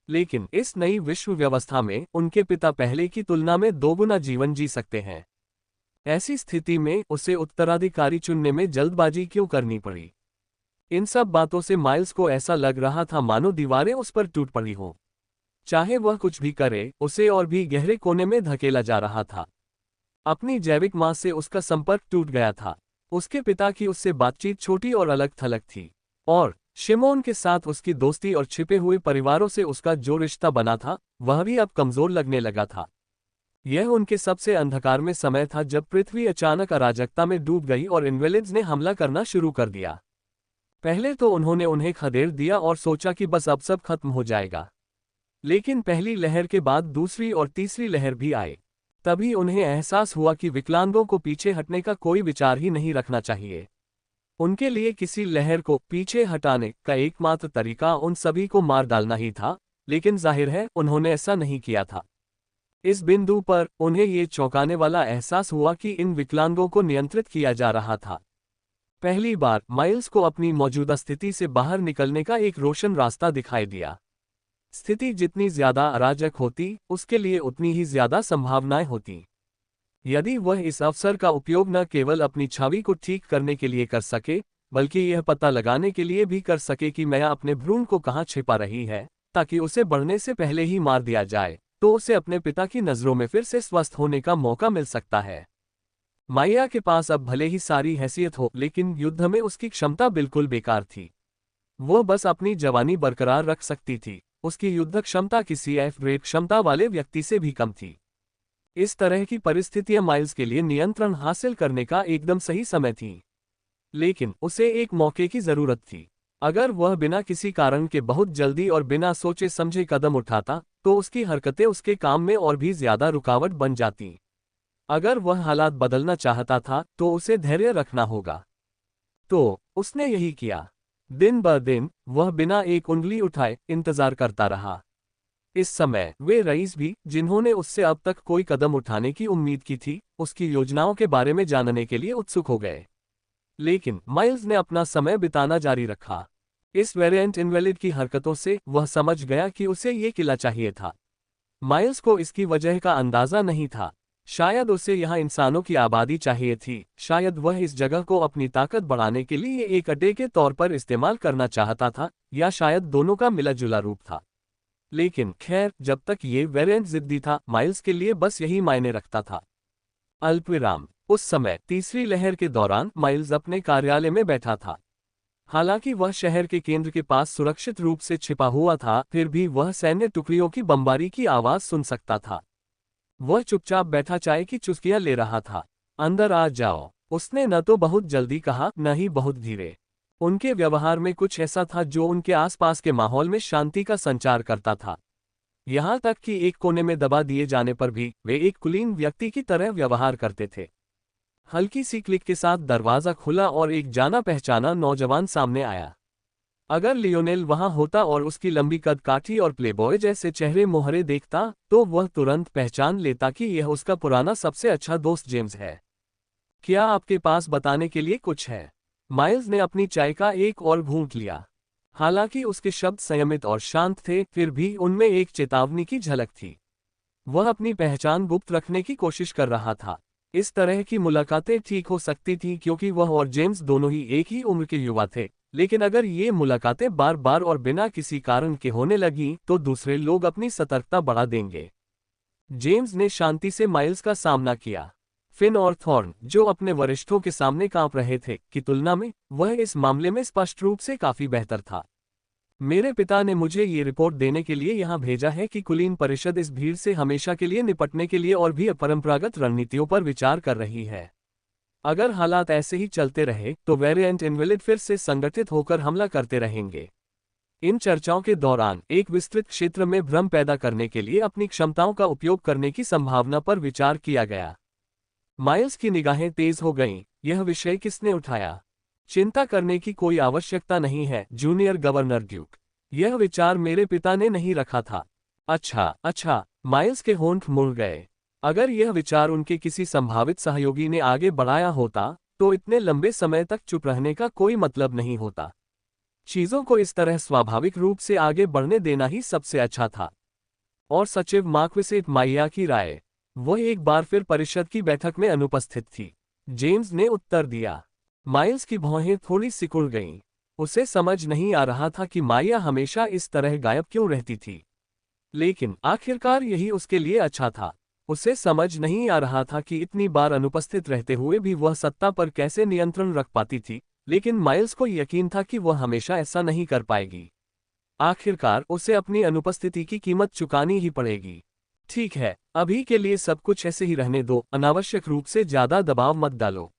लेकिन इस नई विश्व व्यवस्था में उनके पिता पहले की तुलना में 2 गुना जीवन जी सकते हैं। ऐसी स्थिति में उसे उत्तराधिकारी चुनने में जल्दबाजी क्यों करनी पड़ी? इन सब बातों से माइल्स को ऐसा लग रहा था मानो दीवारें उस पर टूट पड़ी हों। चाहे वह कुछ भी करे, उसे और भी गहरे कोने में धकेला जा रहा था। अपनी जैविक मां से उसका संपर्क टूट गया था। उसके पिता की उससे बातचीत छोटी और अलग थलग थी, और शिमोन के साथ उसकी दोस्ती और छिपे हुए परिवारों से उसका जो रिश्ता बना था वह भी अब कमजोर लगने लगा था। यह उनके सबसे अंधकार में समय था जब पृथ्वी अचानक अराजकता में डूब गई और इन्वेलिड्स ने हमला करना शुरू कर दिया। पहले तो उन्होंने उन्हें खदेड़ दिया और सोचा कि बस अब सब खत्म हो जाएगा। लेकिन पहली लहर के बाद दूसरी और तीसरी लहर भी आए। तभी उन्हें एहसास हुआ कि विकलांगों को पीछे हटने का कोई विचार ही नहीं रखना चाहिए। उनके लिए किसी लहर को पीछे हटाने का एकमात्र तरीका उन सभी को मार डालना ही था, लेकिन जाहिर है उन्होंने ऐसा नहीं किया था। इस बिंदु पर उन्हें ये चौंकाने वाला एहसास हुआ कि इन विकलांगों को नियंत्रित किया जा रहा था। पहली बार माइल्स को अपनी मौजूदा स्थिति से बाहर निकलने का एक रोशन रास्ता दिखाई दिया। स्थिति जितनी ज्यादा अराजक होती, उसके लिए उतनी ही ज्यादा संभावनाएं होती। यदि वह इस अवसर का उपयोग न केवल अपनी छवि को ठीक करने के लिए कर सके, बल्कि यह पता लगाने के लिए भी कर सके कि मैया अपने भ्रूण को कहाँ छिपा रही है, ताकि उसे बढ़ने से पहले ही मार दिया जाए, तो उसे अपने पिता की नजरों में फिर से स्वस्थ होने का मौका मिल सकता है। माया के पास अब भले ही सारी हैसियत हो, लेकिन युद्ध में उसकी क्षमता बिल्कुल बेकार थी। वह बस अपनी जवानी बरकरार रख सकती थी। उसकी युद्ध क्षमता किसी एफ ग्रेड क्षमता वाले व्यक्ति से भी कम थी। इस तरह की परिस्थितियां माइल्स के लिए नियंत्रण हासिल करने का एकदम सही समय थी। लेकिन उसे एक मौके की जरूरत थी। अगर वह बिना किसी कारण के बहुत जल्दी और बिना सोचे समझे कदम उठाता तो उसकी हरकतें उसके काम में और भी ज्यादा रुकावट बन जाती। अगर वह हालात बदलना चाहता था तो उसे धैर्य रखना होगा। तो उसने यही किया। दिन ब दिन वह बिना एक उंगली उठाए इंतजार करता रहा। इस समय वे रईस भी, जिन्होंने उससे अब तक कोई कदम उठाने की उम्मीद की थी, उसकी योजनाओं के बारे में जानने के लिए उत्सुक हो गए। लेकिन माइल्स ने अपना समय बिताना जारी रखा। इस वेरिएंट इनवैलिड की हरकतों से वह समझ गया कि उसे ये किला चाहिए था। माइल्स को इसकी वजह का अंदाजा नहीं था। शायद उसे यहाँ इंसानों की आबादी चाहिए थी, शायद वह इस जगह को अपनी ताकत बढ़ाने के लिए एक अड्डे के तौर पर इस्तेमाल करना चाहता था, या शायद दोनों का मिला जुला रूप था। लेकिन खैर, जब तक ये वेरिएंट जिद्दी था, माइल्स के लिए बस यही मायने रखता था। अल्पविराम। उस समय तीसरी लहर के दौरान माइल्स अपने कार्यालय में बैठा था। हालांकि वह शहर के केंद्र के पास सुरक्षित रूप से छिपा हुआ था, फिर भी वह सैन्य टुकड़ियों की बमबारी की आवाज सुन सकता था। वह चुपचाप बैठा चाय की चुस्कियां ले रहा था। अंदर आ जाओ, उसने न तो बहुत जल्दी कहा, न ही बहुत धीरे। उनके व्यवहार में कुछ ऐसा था जो उनके आसपास के माहौल में शांति का संचार करता था। यहाँ तक कि एक कोने में दबा दिए जाने पर भी वे एक कुलीन व्यक्ति की तरह व्यवहार करते थे। हल्की सी क्लिक के साथ दरवाजा खुला और एक जाना पहचाना नौजवान सामने आया। अगर लियोनेल वहां होता और उसकी लंबी कदकाठी और प्लेबॉय जैसे चेहरे मोहरे देखता, तो वह तुरंत पहचान लेता कि यह उसका पुराना सबसे अच्छा दोस्त जेम्स है। क्या आपके पास बताने के लिए कुछ है? माइल्स ने अपनी चाय का एक और घूंट लिया। हालांकि उसके शब्द संयमित और शांत थे, फिर भी उनमें एक चेतावनी की झलक थी। वह अपनी पहचान गुप्त रखने की कोशिश कर रहा था। इस तरह की मुलाकातें ठीक हो सकती थीं क्योंकि वह और जेम्स दोनों ही एक ही उम्र के युवा थे, लेकिन अगर ये मुलाकातें बार बार और बिना किसी कारण के होने लगीं तो दूसरे लोग अपनी सतर्कता बढ़ा देंगे। जेम्स ने शांति से माइल्स का सामना किया। फिन और थॉर्न, जो अपने वरिष्ठों के सामने कांप रहे थे, की तुलना में वह इस मामले में स्पष्ट रूप से काफी बेहतर था। मेरे पिता ने मुझे ये रिपोर्ट देने के लिए यहाँ भेजा है कि कुलीन परिषद इस भीड़ से हमेशा के लिए निपटने के लिए और भी अपरंपरागत रणनीतियों पर विचार कर रही है। अगर हालात ऐसे ही चलते रहे तो वेरिएंट इनवैलिड फिर से संगठित होकर हमला करते रहेंगे। इन चर्चाओं के दौरान एक विस्तृत क्षेत्र में भ्रम पैदा करने के लिए अपनी क्षमताओं का उपयोग करने की संभावना पर विचार किया गया। माइल्स की निगाहें तेज हो गईं। यह विषय किसने उठाया? चिंता करने की कोई आवश्यकता नहीं है, जूनियर गवर्नर ड्यूक। यह विचार मेरे पिता ने नहीं रखा था। अच्छा, माइल्स के होंठ मुड़ गए। अगर यह विचार उनके किसी संभावित सहयोगी ने आगे बढ़ाया होता, तो इतने लंबे समय तक चुप रहने का कोई मतलब नहीं होता। चीजों को इस तरह स्वाभाविक रूप से आगे बढ़ने देना ही सबसे अच्छा था। और सचिव मार्क्विसेट माइया की राय? वह एक बार फिर परिषद की बैठक में अनुपस्थित थी। जेम्स ने उत्तर दिया। माइल्स की भौहें थोड़ी सिकुड़ गईं। उसे समझ नहीं आ रहा था कि माइया हमेशा इस तरह गायब क्यों रहती थी, लेकिन आखिरकार यही उसके लिए अच्छा था। उसे समझ नहीं आ रहा था कि इतनी बार अनुपस्थित रहते हुए भी वह सत्ता पर कैसे नियंत्रण रख पाती थी, लेकिन माइल्स को यकीन था कि वह हमेशा ऐसा नहीं कर पाएगी। आखिरकार उसे अपनी अनुपस्थिति की कीमत चुकानी ही पड़ेगी। ठीक है, अभी के लिए सब कुछ ऐसे ही रहने दो, अनावश्यक रूप से ज्यादा दबाव मत डालो।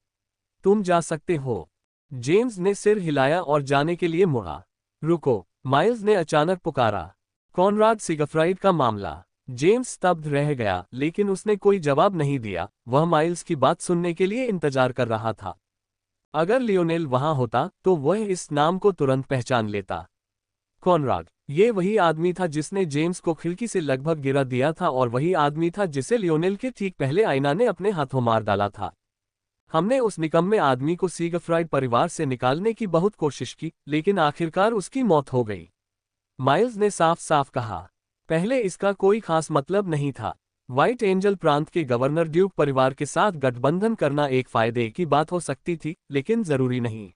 तुम जा सकते हो। जेम्स ने सिर हिलाया और जाने के लिए मुड़ा। रुको, माइल्स ने अचानक पुकारा। कॉनराड सिगफ्राइड का मामला। जेम्स स्तब्ध रह गया, लेकिन उसने कोई जवाब नहीं दिया। वह माइल्स की बात सुनने के लिए इंतजार कर रहा था। अगर लियोनेल वहां होता तो वह इस नाम को तुरंत पहचान लेता। कॉनराड, ये वही आदमी था जिसने जेम्स को खिड़की से लगभग गिरा दिया था, और वही आदमी था जिसे लियोनेल के ठीक पहले आयना ने अपने हाथों मार डाला था। हमने उस निकम्मे आदमी को सिगफ्राइड परिवार से निकालने की बहुत कोशिश की, लेकिन आखिरकार उसकी मौत हो गई। माइल्स ने साफ साफ कहा। पहले इसका कोई खास मतलब नहीं था। व्हाइट एंजल प्रांत के गवर्नर ड्यूक परिवार के साथ गठबंधन करना एक फायदे की बात हो सकती थी, लेकिन जरूरी नहीं।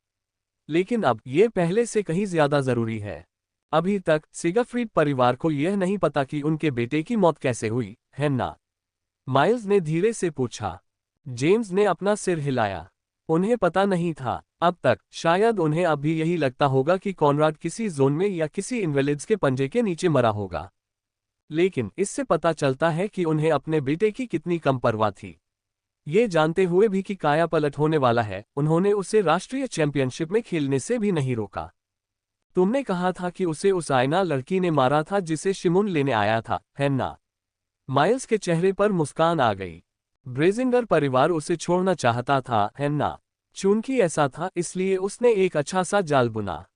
लेकिन अब यह पहले से कहीं ज्यादा जरूरी है। अभी तक सिगफ्रीड परिवार को यह नहीं पता कि उनके बेटे की मौत कैसे हुई, है ना? माइल्स ने धीरे से पूछा। जेम्स ने अपना सिर हिलाया। उन्हें पता नहीं था अब तक। शायद उन्हें अब भी यही लगता होगा कि कॉनराड किसी जोन में या किसी इनवैलिड्स के पंजे के नीचे मरा होगा। लेकिन इससे पता चलता है कि उन्हें अपने बेटे की कितनी कम परवाह थी। ये जानते हुए भी कि काया पलट होने वाला है, उन्होंने उसे राष्ट्रीय चैंपियनशिप में खेलने से भी नहीं रोका। तुमने कहा था कि उसे उस आयना लड़की ने मारा था जिसे शिमुन लेने आया था, है ना? माइल्स के चेहरे पर मुस्कान आ गई। ब्रेजिंगर परिवार उसे छोड़ना चाहता था, है ना? चूंकि ऐसा था इसलिए उसने एक अच्छा सा जाल बुना।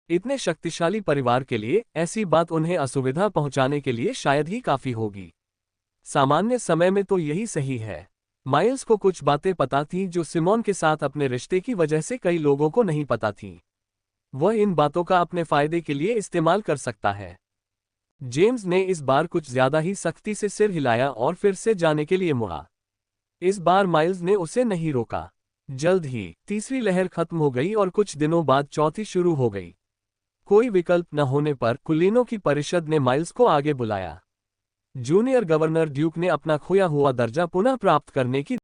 इतने शक्तिशाली परिवार के लिए ऐसी बात उन्हें असुविधा पहुंचाने के लिए शायद ही काफी होगी। सामान्य समय में तो यही सही है। माइल्स को कुछ बातें पता थीं जो सिमोन के साथ अपने रिश्ते की वजह से कई लोगों को नहीं पता थीं। वह इन बातों का अपने फायदे के लिए इस्तेमाल कर सकता है। जेम्स ने इस बार कुछ ज्यादा ही सख्ती से सिर हिलाया और फिर से जाने के लिए मुड़ा। इस बार माइल्स ने उसे नहीं रोका। जल्द ही तीसरी लहर खत्म हो गई और कुछ दिनों बाद चौथी शुरू हो गई। कोई विकल्प न होने पर कुलीनों की परिषद ने माइल्स को आगे बुलाया। जूनियर गवर्नर ड्यूक ने अपना खोया हुआ दर्जा पुनः प्राप्त करने की